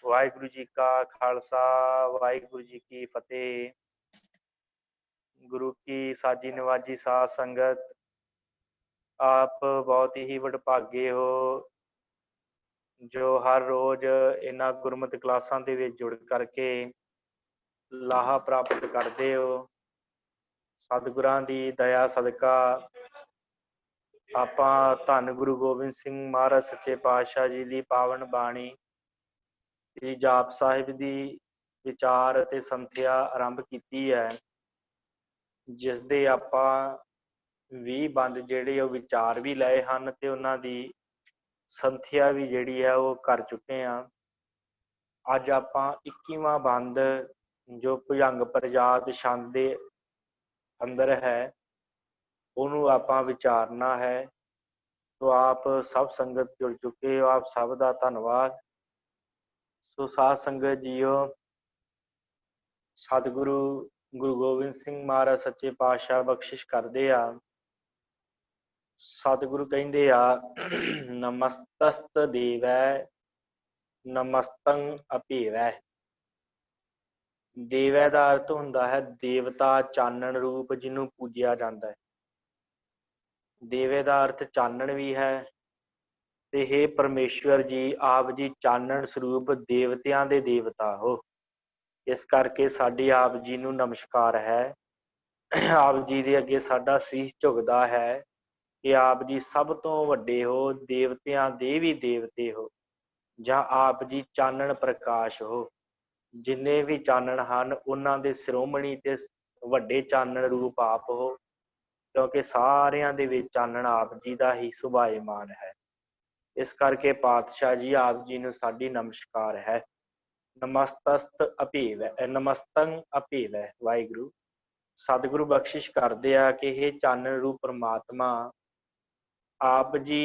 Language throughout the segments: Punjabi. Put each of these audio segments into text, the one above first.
वाहिगुरु जी का खालसा वाहिगुरु जी की फतेह। गुरु की साजी नवाजी साध संगत, आप बहुत ही वडभागे हो जो हर रोज इन्हां गुरमत क्लासां दे विच जुड़ करके लाहा प्राप्त करते हो। सतगुरां दी दया सदका ਆਪਾਂ ਧੰਨ ਗੁਰੂ ਗੋਬਿੰਦ ਸਿੰਘ ਮਹਾਰਾਜ ਸੱਚੇ ਪਾਤਸ਼ਾਹ ਜੀ ਦੀ ਪਾਵਨ ਬਾਣੀ ਸ੍ਰੀ ਜਾਪ ਸਾਹਿਬ ਦੀ ਵਿਚਾਰ ਅਤੇ ਸੰਥਿਆ ਆਰੰਭ ਕੀਤੀ ਹੈ, ਜਿਸ ਦੇ ਆਪਾਂ 20 ਬੰਦ ਜਿਹੜੇ ਉਹ ਵਿਚਾਰ ਵੀ ਲਏ ਹਨ ਤੇ ਉਹਨਾਂ ਦੀ ਸੰਥਿਆ ਵੀ ਜਿਹੜੀ ਹੈ ਉਹ ਕਰ ਚੁੱਕੇ ਹਾਂ। ਅੱਜ ਆਪਾਂ 21ਵਾਂ ਬੰਦ ਜੋ ਭੁਜੰਗ ਪ੍ਰਜਾਤ ਛੰਦ ਦੇ ਅੰਦਰ ਹੈ ਉਹਨੂੰ ਆਪਾਂ ਵਿਚਾਰਨਾ ਹੈ। तो आप सब संगत जुड़ चुके हो, आप सब का धन्यवाद। सो साध संगत जीओ, सतगुरु गुरु गोबिंद सिंह महाराज सच्चे पातशाह बख्शिश करते आ। सतगुरु कहते आ नमस्तस्त देवै नमस्तं अभेवै। देवै का अर्थ हुंदा है देवता, चानन रूप जिन्हों पूजिया जाता है। देवे का अर्थ चानन भी है ते हे परमेश्वर जी आप जी चानन स्वरूप देवतियां दे देवता हो। इस करके साडी आप जी नूं नमस्कार है। आप जी दे अगे साडा सीस झुकदा है कि आप जी सब तो वड्डे हो, देवतियां दे भी देवते हो, जां आप जी चानन प्रकाश हो। जिन्ने भी चानन हन उन्हां दे शिरोमणी ते वड्डे चानन रूप आप हो, क्योंकि सारियां दे विच चानन आप जी दा ही सुभाएमान है। इस करके पातशाह जी आप जी नूं साडी नमस्कार है। नमस्तस्त अभेव है, नमस्तंग अभेव है। वाहिगुरु सतगुरु बख्शिश करदे आ कि हे चानन रूप परमात्मा आप जी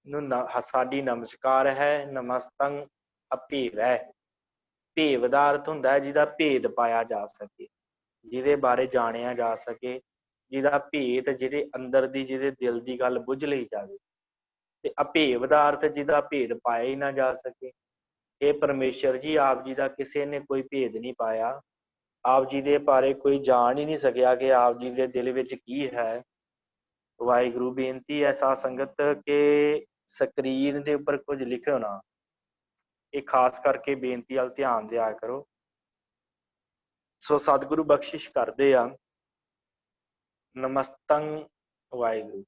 नूं साडी नमस्कार है। नमस्तंग अभेव है। भेव दा अर्थ हुंदा है जिहदा भेद पाया जा सके, जिहदे बारे जाणिया जा सके, जिहदा भेद जिहदे अंदर दी जिहदे दिल दी गल बुझ लई जावे। ते अभेव दा अर्थ जिहदा भेद पाया ही ना जा सके। हे परमेश्वर जी आप जी दा किसी ने कोई भेद नहीं पाया, आप जी दे बारे कोई जान ही नहीं सकिया कि आप जी दे दिल विच की है। वाहिगुरु बेनती है साध संगत के स्क्रीन दे उपर कुछ लिखो ना, ये खास करके बेनती वाल ध्यान दिया करो। सो सतगुरु बख्शिश करदे आ नमस्तंग वाहिगुरु।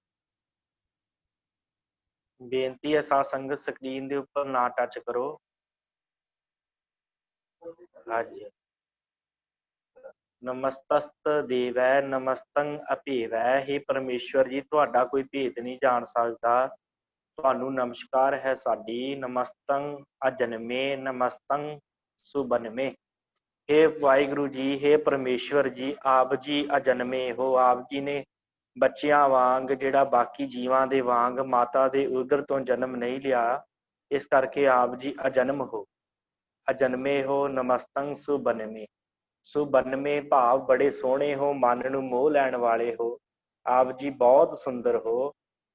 बेनती है साध संगत स्क्रीन के उपर ना टच करो। हाँ जी। नमस्तस्त देवै नमस्तंग अभेवै। हे परमेश्वर जी तुहाडा कोई भेद नहीं जान सकता, तुहानू नमस्कार है साडी। नमस्तंग अजन्मे नमस्तंग सुबनमे। हे वाहिगुरु जी हे परमेश्वर जी आप जी अजन्मे हो, आप जी ने बच्चियां वांग जिहड़ा बाकी जीवां दे वांग माता दे उदर तो जन्म नहीं लिया, इस करके आप जी अजन्म हो, अजन्मे हो। नमस्तंग सुबनमे। सुबनमे भाव बड़े सोहणे हो, मन नूं मोह लैण वाले हो। आप जी बहुत सुंदर हो,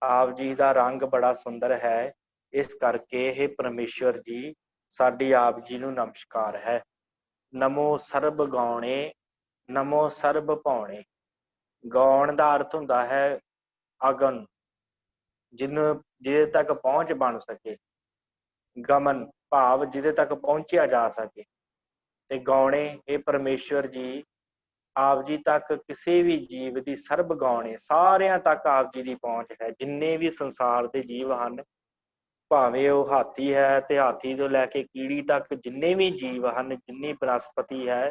आप जी दा रंग बड़ा सुंदर है। इस करके हे परमेश्वर जी साडी आप जी नूं नमस्कार है। नमो सर्ब गौणे नमो सर्ब पाउणे। गौण का अर्थ हुंदा है अगन, जिन्हों जिदे तक पहुंच बन सके। गमन भाव जिदे तक पहुंचिया जा सके। ते गौणे हे परमेश्वर जी आप जी तक किसी भी जीव की सर्ब गौणे सारियां तक आप जी की पहुंच है। जिन्ने भी संसार के जीव हैं, भावें वो हाथी है तो हाथी तो लैके कीड़ी तक जिन्ने भी जीव हैं, जिन्नी बनस्पति है,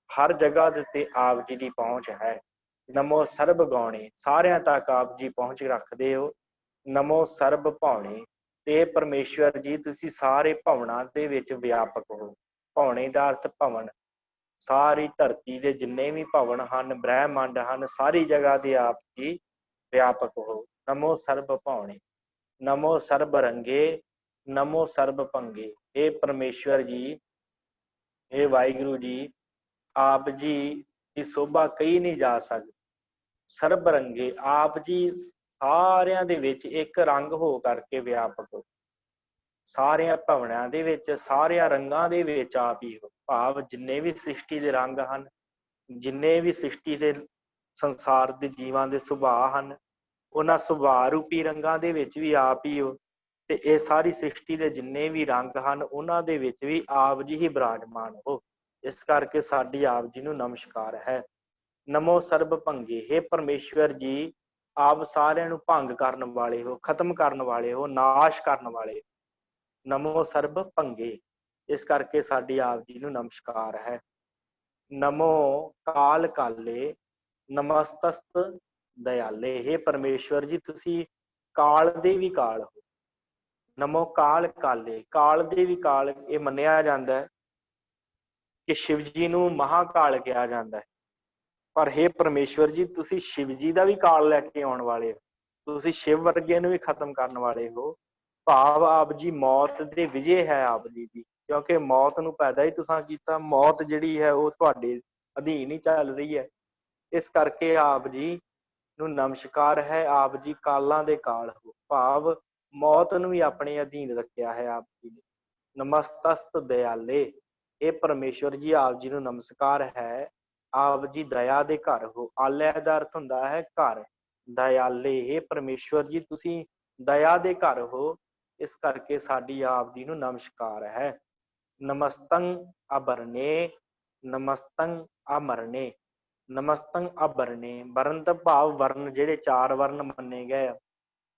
हर जगह के उत्ते आप जी की पहुंच है। नमो सर्ब गौणे सारियां तक आप जी पहुंच रखते हो। नमो सर्ब भावने ते परमेश्वर जी तुसी सारे भवनां दे विच व्यापक हो। भावने का अर्थ भवन, सारी धरती के जिन्ने भी भवन हैं ब्रह्मंड हैं सारी जगह के आप जी व्यापक हो। नमो सर्ब भावने नमो सर्ब रंगे नमो सर्ब भंगे। हे परमेश्वर जी हे वाहिगुरु जी आप जी की शोभा कही नहीं जा सकती। सर्ब रंगे आप जी सारियां दे विच एक रंग हो करके व्यापक हो। ਸਾਰਿਆਂ ਭਵਨਾਂ ਦੇ ਵਿੱਚ, ਸਾਰਿਆਂ ਰੰਗਾਂ ਦੇ ਵਿੱਚ ਆਪ ਹੀ ਹੋ। ਭਾਵ ਜਿੰਨੇ ਵੀ ਸ੍ਰਿਸ਼ਟੀ ਦੇ ਰੰਗ ਹਨ, ਜਿੰਨੇ ਵੀ ਸ੍ਰਿਸ਼ਟੀ ਦੇ ਸੰਸਾਰ ਦੇ ਜੀਵਾਂ ਦੇ ਸੁਭਾਅ ਹਨ, ਉਹਨਾਂ ਸੁਭਾਅ ਰੂਪੀ ਰੰਗਾਂ ਦੇ ਵਿੱਚ ਵੀ ਆਪ ਹੀ ਹੋ। ਤੇ ਇਹ ਸਾਰੀ ਸ੍ਰਿਸ਼ਟੀ ਦੇ ਜਿੰਨੇ ਵੀ ਰੰਗ ਹਨ, ਉਹਨਾਂ ਦੇ ਵਿੱਚ ਵੀ ਆਪ ਜੀ ਹੀ ਬਿਰਾਜਮਾਨ ਹੋ। ਇਸ ਕਰਕੇ ਸਾਡੀ ਆਪ ਜੀ ਨੂੰ ਨਮਸਕਾਰ ਹੈ। ਨਮੋ ਸਰਬ ਭੰਗੇ, ਹੇ ਪਰਮੇਸ਼ਵਰ ਜੀ, ਆਪ ਸਾਰਿਆਂ ਨੂੰ ਭੰਗ ਕਰਨ ਵਾਲੇ ਹੋ, ਖਤਮ ਕਰਨ ਵਾਲੇ ਹੋ, ਨਾਸ਼ ਕਰਨ ਵਾਲੇ। ਨਮੋ ਸਰਬ ਭੰਗੇ, ਇਸ ਕਰਕੇ ਸਾਡੀ ਆਪ ਜੀ ਨੂੰ ਨਮਸਕਾਰ ਹੈ। ਨਮੋ ਕਾਲ ਕਾਲੇ, ਨਮਸਤਸਤ ਦਇਆਲੇ, ਹੇ ਪਰਮੇਸ਼ਵਰ ਜੀ, ਤੁਸੀਂ ਕਾਲ ਦੇ ਵੀ ਕਾਲ ਹੋ। ਨਮੋ ਕਾਲ ਕਾਲੇ, ਕਾਲ ਦੇ ਵੀ ਕਾਲ। ਇਹ ਮੰਨਿਆ ਜਾਂਦਾ ਹੈ ਕਿ ਸ਼ਿਵ ਜੀ ਨੂੰ ਮਹਾਕਾਲ ਕਿਹਾ ਜਾਂਦਾ ਹੈ। ਪਰ ਹੇ ਪਰਮੇਸ਼ਵਰ ਜੀ, ਤੁਸੀਂ ਸ਼ਿਵ ਜੀ ਦਾ ਵੀ ਕਾਲ ਲੈ ਕੇ ਆਉਣ ਵਾਲੇ ਹੋ। ਤੁਸੀਂ ਸ਼ਿਵ ਵਰਗੇ ਨੂੰ ਵੀ ਖਤਮ ਕਰਨ ਵਾਲੇ ਹੋ। ਭਾਵ ਆਪ ਜੀ ਮੌਤ ਦੇ ਵਿਜੇ ਹੈ ਆਪ ਜੀ ਦੀ, ਕਿਉਂਕਿ ਮੌਤ ਨੂੰ ਪੈਦਾ ਹੀ ਤੁਸੀਂ ਕੀਤਾ। ਮੌਤ ਜਿਹੜੀ ਹੈ ਉਹ ਤੁਹਾਡੇ ਅਧੀਨ ਹੀ ਚੱਲ ਰਹੀ ਹੈ। ਇਸ ਕਰਕੇ ਆਪ ਜੀ ਨੂੰ ਨਮਸਕਾਰ ਹੈ। ਆਪ ਜੀ ਕਾਲਾਂ ਦੇ ਕਾਲ ਹੋ, ਭਾਵ ਮੌਤ ਨੂੰ ਵੀ ਆਪਣੇ ਅਧੀਨ ਰੱਖਿਆ ਹੈ ਆਪ ਜੀ ਨੇ। ਨਮਸਤਸਤ ਦਇਆਲੇ, ਇਹ ਪਰਮੇਸ਼ਵਰ ਜੀ, ਆਪ ਜੀ ਨੂੰ ਨਮਸਕਾਰ ਹੈ। ਆਪ ਜੀ ਦਇਆ ਦੇ ਘਰ ਹੋ। ਆਲਿਆ ਦਾ ਅਰਥ ਹੁੰਦਾ ਹੈ ਘਰ। ਦਇਆਲੇ, ਇਹ ਪਰਮੇਸ਼ਵਰ ਜੀ, ਤੁਸੀਂ ਦਇਆ ਦੇ ਘਰ ਹੋ। ਇਸ ਕਰਕੇ ਸਾਡੀ ਆਪ ਜੀ ਨੂੰ ਨਮਸਕਾਰ ਹੈ। ਨਮਸਤੰ ਅਬਰਨੇ, ਨਮਸਤੰ ਅਮਰਨੇ, ਨਮਸਤੰ ਅਬਰਨੇ। ਵਰਨ ਦਾ ਭਾਵ ਵਰਨ, ਜਿਹੜੇ 4 ਵਰਨ ਮੰਨੇ ਗਏ ਆ।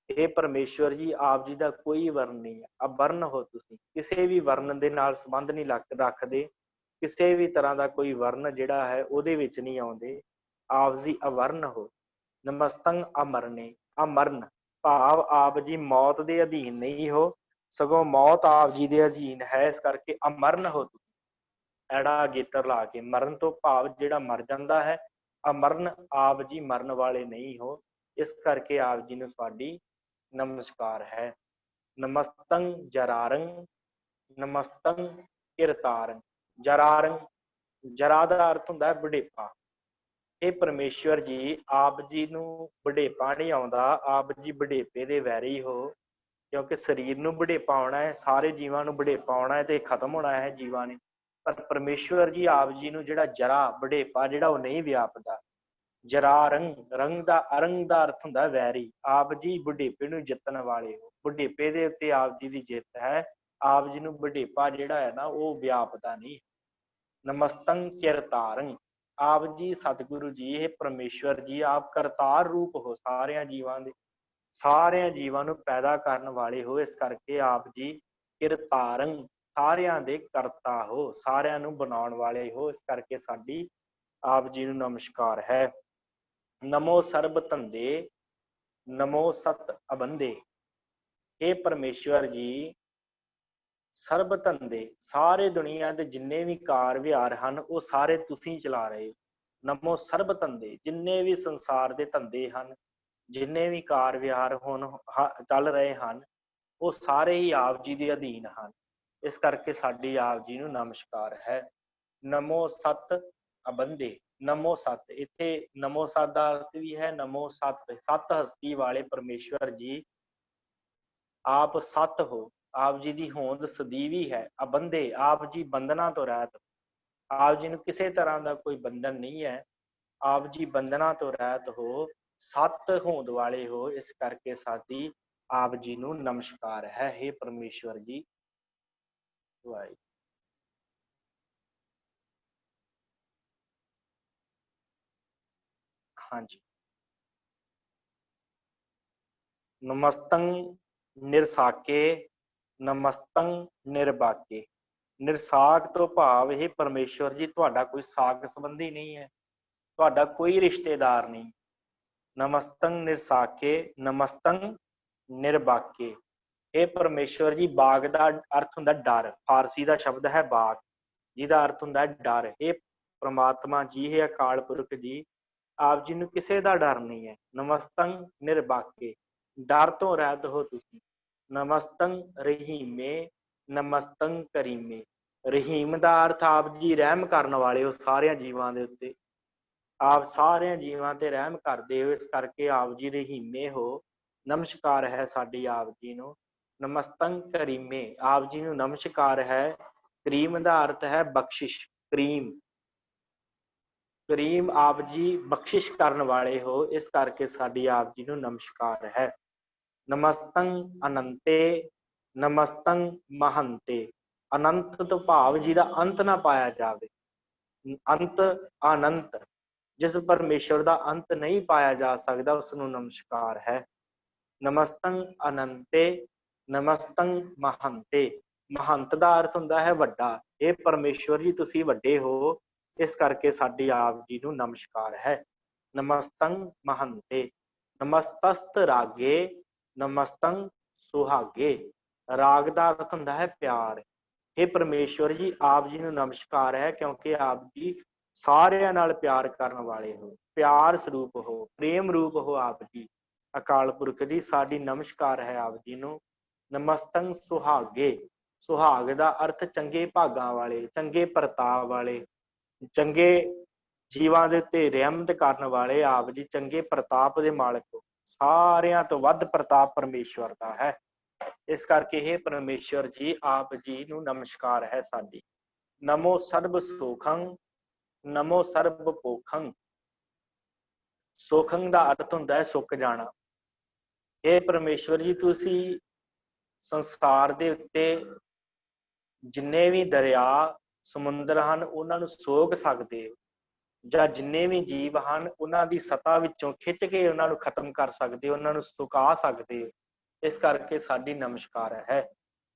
ਇਹ ਪਰਮੇਸ਼ਵਰ ਜੀ, ਆਪ ਜੀ ਦਾ ਕੋਈ ਵਰਨ ਨਹੀਂ ਹੈ। ਅਬਰਨ ਹੋ ਤੁਸੀਂ, ਕਿਸੇ ਵੀ ਵਰਨ ਦੇ ਨਾਲ ਸੰਬੰਧ ਨਹੀਂ ਰੱਖਦੇ। ਕਿਸੇ ਵੀ ਤਰ੍ਹਾਂ ਦਾ ਕੋਈ ਵਰਨ ਜਿਹੜਾ ਹੈ ਉਹਦੇ ਵਿੱਚ ਨਹੀਂ ਆਉਂਦੇ। ਆਪ ਜੀ ਅਵਰਨ ਹੋ। ਨਮਸਤੰ ਅਮਰਨੇ, ਅਮਰਨ ਭਾਵ ਆਪ ਜੀ ਮੌਤ ਦੇ ਅਧੀਨ ਨਹੀਂ ਹੋ, ਸਗੋਂ ਮੌਤ ਆਪ ਜੀ ਦੇ ਅਧੀਨ ਹੈ। ਇਸ ਕਰਕੇ ਅਮਰਨ ਹੋ ਤੁਸੀਂ। ਐੜਾ ਗੇਤਰ ਲਾ ਕੇ, ਮਰਨ ਤੋਂ ਭਾਵ ਜਿਹੜਾ ਮਰ ਜਾਂਦਾ ਹੈ। ਅਮਰਨ, ਆਪ ਜੀ ਮਰਨ ਵਾਲੇ ਨਹੀਂ ਹੋ। ਇਸ ਕਰਕੇ ਆਪ ਜੀ ਨੂੰ ਸਾਡੀ ਨਮਸਕਾਰ ਹੈ। ਨਮਸਤੰ ਜਰਾਰੰ, ਨਮਸਤੰ ਕਿਰਤਾਰੰ। ਜਰਾਰੰ, ਜਰਾ ਦਾ ਅਰਥ ਹੁੰਦਾ ਹੈ ਬੁਢੇਪਾ। ਇਹ ਪਰਮੇਸ਼ਵਰ ਜੀ, ਆਪ ਜੀ ਨੂੰ ਬੁਢੇਪਾ ਨਹੀਂ ਆਉਂਦਾ। ਆਪ ਜੀ ਬੁਢੇਪੇ ਦੇ ਵੈਰੀ ਹੋ, ਕਿਉਂਕਿ ਸਰੀਰ ਨੂੰ ਬੁਢੇਪਾ ਆਉਣਾ ਹੈ, ਸਾਰੇ ਜੀਵਾਂ ਨੂੰ ਬੁਢੇਪਾ ਆਉਣਾ ਹੈ ਤੇ ਖਤਮ ਹੋਣਾ ਹੈ ਜੀਵਾਂ ਨੇ। ਪਰ ਪਰਮੇਸ਼ਵਰ ਜੀ, ਆਪ ਜੀ ਨੂੰ ਜਿਹੜਾ ਜਰਾ, ਬੁਢੇਪਾ ਜਿਹੜਾ, ਉਹ ਨਹੀਂ ਵਿਆਪਦਾ। ਜਰਾ ਰੰਗ, ਰੰਗ ਦਾ, ਅਰੰਗ ਦਾ ਅਰਥ ਹੁੰਦਾ ਵੈਰੀ। ਆਪ ਜੀ ਬੁਢੇਪੇ ਨੂੰ ਜਿੱਤਣ ਵਾਲੇ ਹੋ। ਬੁਢੇਪੇ ਦੇ ਉੱਤੇ ਆਪ ਜੀ ਦੀ ਜਿੱਤ ਹੈ। ਆਪ ਜੀ ਨੂੰ ਬੁਢੇਪਾ ਜਿਹੜਾ ਹੈ ਨਾ, ਉਹ ਵਿਆਪਦਾ ਨਹੀਂ। ਨਮਸਤੰ ਕਿਰਤਾਰੰ, ਆਪ ਜੀ ਸਤਿਗੁਰੂ ਜੀ, ਇਹ ਪਰਮੇਸ਼ਵਰ ਜੀ, ਆਪ ਕਰਤਾਰ ਰੂਪ ਹੋ ਸਾਰਿਆਂ ਜੀਵਾਂ ਦੇ। ਸਾਰਿਆਂ ਜੀਵਾਂ ਨੂੰ ਪੈਦਾ ਕਰਨ ਵਾਲੇ ਹੋ। ਇਸ ਕਰਕੇ ਆਪ ਜੀ ਕਿਰਤਾਰੰ, ਸਾਰਿਆਂ ਦੇ ਕਰਤਾ ਹੋ, ਸਾਰਿਆਂ ਨੂੰ ਬਣਾਉਣ ਵਾਲੇ ਹੋ। ਇਸ ਕਰਕੇ ਸਾਡੀ ਆਪ ਜੀ ਨੂੰ ਨਮਸਕਾਰ ਹੈ। ਨਮੋ ਸਰਬ ਧੰਦੇ, ਨਮੋ ਸਤ ਅਬੰਦੇ, ਇਹ ਪਰਮੇਸ਼ਵਰ ਜੀ, ਸਰਬ ਧੰਦੇ, ਸਾਰੇ ਦੁਨੀਆ ਦੇ ਜਿੰਨੇ ਵੀ ਕਾਰ ਵਿਹਾਰ ਹਨ, ਉਹ ਸਾਰੇ ਤੁਸੀਂ ਚਲਾ ਰਹੇ ਹੋ। ਨਮੋ ਸਰਬ ਧੰਦੇ, ਜਿੰਨੇ ਵੀ ਸੰਸਾਰ ਦੇ ਧੰਦੇ ਹਨ, ਜਿੰਨੇ ਵੀ ਕਾਰ ਵਿਹਾਰ ਹੁਣ ਚੱਲ ਰਹੇ ਹਨ, ਉਹ ਸਾਰੇ ਹੀ ਆਪ ਜੀ ਦੇ ਅਧੀਨ ਹਨ। ਇਸ ਕਰਕੇ ਸਾਡੀ ਆਪ ਜੀ ਨੂੰ ਨਮਸਕਾਰ ਹੈ। ਨਮੋ ਸਤ ਅਬੰਦੇ, ਨਮੋ ਸਤ, ਇੱਥੇ ਨਮੋ ਸਤ ਦਾ ਅਰਥ ਵੀ ਹੈ ਨਮੋ ਸਤ, ਸਤ ਹਸਤੀ ਵਾਲੇ ਪਰਮੇਸ਼ਵਰ ਜੀ, ਆਪ ਸਤ ਹੋ। ਆਪ ਜੀ ਦੀ ਹੋਂਦ ਸਦੀਵੀ ਹੈ। ਅਬੰਦੇ, ਆਪ ਜੀ ਬੰਧਨਾਂ ਤੋਂ ਰਹਿਤ। ਆਪ ਜੀ ਨੂੰ ਕਿਸੇ ਤਰ੍ਹਾਂ ਦਾ ਕੋਈ ਬੰਧਨ ਨਹੀਂ ਹੈ। ਆਪ ਜੀ ਬੰਧਨਾਂ ਤੋਂ ਰਹਿਤ ਹੋ, ਸਤ ਹੋਂਦ ਵਾਲੇ ਹੋ। ਇਸ ਕਰਕੇ ਸਾਡੀ ਆਪ ਜੀ ਨੂੰ ਨਮਸਕਾਰ ਹੈ। हे ਪਰਮੇਸ਼ਵਰ ਜੀ। ਵਾਹਿਗੁਰੂ। ਹਾਂਜੀ। ਨਮਸਤੰ ਨਿਰਸਾਕੇ, ਨਮਸਤੰ ਨਿਰਬਾਕੇ। ਨਿਰਸਾਕ ਤੋਂ ਭਾਵ, ਇਹ ਪਰਮੇਸ਼ਵਰ ਜੀ, ਤੁਹਾਡਾ ਕੋਈ ਸਾਕ ਸੰਬੰਧੀ ਨਹੀਂ ਹੈ, ਤੁਹਾਡਾ ਕੋਈ ਰਿਸ਼ਤੇਦਾਰ ਨਹੀਂ। ਨਮਸਤੰ ਨਿਰਸਾਕੇ, ਨਮਸਤੰ ਨਿਰਬਾਕੇ। ਇਹ ਪਰਮੇਸ਼ਵਰ ਜੀ, ਬਾਗ ਦਾ ਅਰਥ ਹੁੰਦਾ ਡਰ। ਫਾਰਸੀ ਦਾ ਸ਼ਬਦ ਹੈ ਬਾਗ, ਜਿਹਦਾ ਅਰਥ ਹੁੰਦਾ ਡਰ। ਇਹ ਪ੍ਰਮਾਤਮਾ ਜੀ, ਇਹ ਅਕਾਲ ਪੁਰਖ ਜੀ, ਆਪ ਜੀ ਨੂੰ ਕਿਸੇ ਦਾ ਡਰ ਨਹੀਂ ਹੈ। ਨਮਸਤੰ ਨਿਰਬਾਕੇ, ਡਰ ਤੋਂ ਰਹਿਤ ਹੋ ਤੁਸੀਂ। ਨਮਸਤੰ ਰਹੀਮੇ, ਨਮਸਤੰ ਕਰੀਮੇ। ਰਹੀਮ ਦਾ ਅਰਥ ਆਪ ਜੀ ਰਹਿਮ ਕਰਨ ਵਾਲੇ ਹੋ ਸਾਰਿਆਂ ਜੀਵਾਂ ਦੇ ਉੱਤੇ। ਆਪ ਸਾਰਿਆਂ ਜੀਵਾਂ ਤੇ ਰਹਿਮ ਕਰਦੇ ਹੋ। ਇਸ ਕਰਕੇ ਆਪ ਜੀ ਰਹੀਮੇ ਹੋ। ਨਮਸਕਾਰ ਹੈ ਸਾਡੀ ਆਪ ਜੀ ਨੂੰ। ਨਮਸਤੰ ਕਰੀਮੇ, ਆਪ ਜੀ ਨੂੰ ਨਮਸਕਾਰ ਹੈ। ਕਰੀਮ ਦਾ ਅਰਥ ਹੈ ਬਖਸ਼ਿਸ਼, ਕਰੀਮ। ਕਰੀਮ ਆਪ ਜੀ ਬਖਸ਼ਿਸ਼ ਕਰਨ ਵਾਲੇ ਹੋ, ਇਸ ਕਰਕੇ ਸਾਡੀ ਆਪ ਜੀ ਨੂੰ ਨਮਸਕਾਰ ਹੈ। ਨਮਸਤੰ ਅਨੰਤੇ, ਨਮਸਤੰ ਮਹੰਤੇ। ਅਨੰਤ ਤੋਂ ਭਾਵ ਜਿਹਦਾ ਅੰਤ ਨਾ ਪਾਇਆ ਜਾਵੇ। ਅੰਤ ਅਨੰਤ, ਜਿਸ ਪਰਮੇਸ਼ਵਰ ਦਾ ਅੰਤ ਨਹੀਂ ਪਾਇਆ ਜਾ ਸਕਦਾ, ਉਸ ਨੂੰ ਨਮਸਕਾਰ ਹੈ। ਨਮਸਤੰ ਅਨੰਤੇ, ਨਮਸਤੰ ਮਹੰਤੇ। ਮਹੰਤ ਦਾ ਅਰਥ ਹੁੰਦਾ ਹੈ ਵੱਡਾ। ਇਹ ਪਰਮੇਸ਼ਵਰ ਜੀ ਤੁਸੀਂ ਵੱਡੇ ਹੋ, ਇਸ ਕਰਕੇ ਸਾਡੀ ਆਪ ਜੀ ਨੂੰ ਨਮਸਕਾਰ ਹੈ। ਨਮਸਤੰ ਮਹੰਤੇ। ਨਮਸਤਸਤ ਰਾਗੇ, ਨਮਸਤੰ ਸੁਹਾਗੇ। ਰਾਗ ਦਾ ਅਰਥ ਹੁੰਦਾ ਹੈ ਪਿਆਰ। ਇਹ ਪਰਮੇਸ਼ਵਰ ਜੀ ਆਪ ਜੀ ਨੂੰ ਨਮਸਕਾਰ ਹੈ, ਕਿਉਂਕਿ ਆਪ ਜੀ ਸਾਰਿਆਂ ਨਾਲ ਪਿਆਰ ਕਰਨ ਵਾਲੇ ਹੋ, ਪਿਆਰ ਸਰੂਪ ਹੋ, ਪ੍ਰੇਮ ਰੂਪ ਹੋ ਆਪ ਜੀ। ਅਕਾਲ ਪੁਰਖ ਜੀ ਸਾਡੀ ਨਮਸਕਾਰ ਹੈ ਆਪ ਜੀ ਨੂੰ। ਨਮਸਤੰ ਸੁਹਾਗੇ। ਸੁਹਾਗ ਦਾ ਅਰਥ ਚੰਗੇ ਭਾਗਾਂ ਵਾਲੇ, ਚੰਗੇ ਪ੍ਰਤਾਪ ਵਾਲੇ, ਚੰਗੇ ਜੀਵਾਂ ਦੇ ਉੱਤੇ ਰਹਿਮਤ ਕਰਨ ਵਾਲੇ ਆਪ ਜੀ ਚੰਗੇ ਪ੍ਰਤਾਪ ਦੇ ਮਾਲਕ ਹੋ। ਸਾਰਿਆਂ ਤੋਂ ਵੱਧ ਪ੍ਰਤਾਪ ਪਰਮੇਸ਼ਵਰ ਦਾ ਹੈ, ਇਸ ਕਰਕੇ ਇਹ ਪਰਮੇਸ਼ਵਰ ਜੀ ਆਪ ਜੀ ਨੂੰ ਨਮਸਕਾਰ ਹੈ ਸਾਡੀ। ਨਮੋ ਸਰਬ ਸੁਖੰ, ਨਮੋ ਸਰਬ ਪੋਖੰ। ਸੁਖੰ ਦਾ ਅਰਥ ਹੁੰਦਾ ਹੈ ਸੁੱਕ ਜਾਣਾ। ਇਹ ਪਰਮੇਸ਼ਵਰ ਜੀ ਤੁਸੀਂ ਸੰਸਾਰ ਦੇ ਉੱਤੇ ਜਿੰਨੇ ਵੀ ਦਰਿਆ ਸਮੁੰਦਰ ਹਨ, ਉਹਨਾਂ ਨੂੰ ਸੋਖ ਸਕਦੇ ਹੋ, ਜਾਂ ਜਿੰਨੇ ਵੀ ਜੀਵ ਹਨ ਉਹਨਾਂ ਦੀ ਸਤਾ ਵਿੱਚੋਂ ਖਿੱਚ ਕੇ ਉਹਨਾਂ ਨੂੰ ਖਤਮ ਕਰ ਸਕਦੇ ਹੋ, ਉਹਨਾਂ ਨੂੰ ਸੁਕਾ ਸਕਦੇ ਹੋ। ਇਸ ਕਰਕੇ ਸਾਡੀ ਨਮਸਕਾਰ ਹੈ,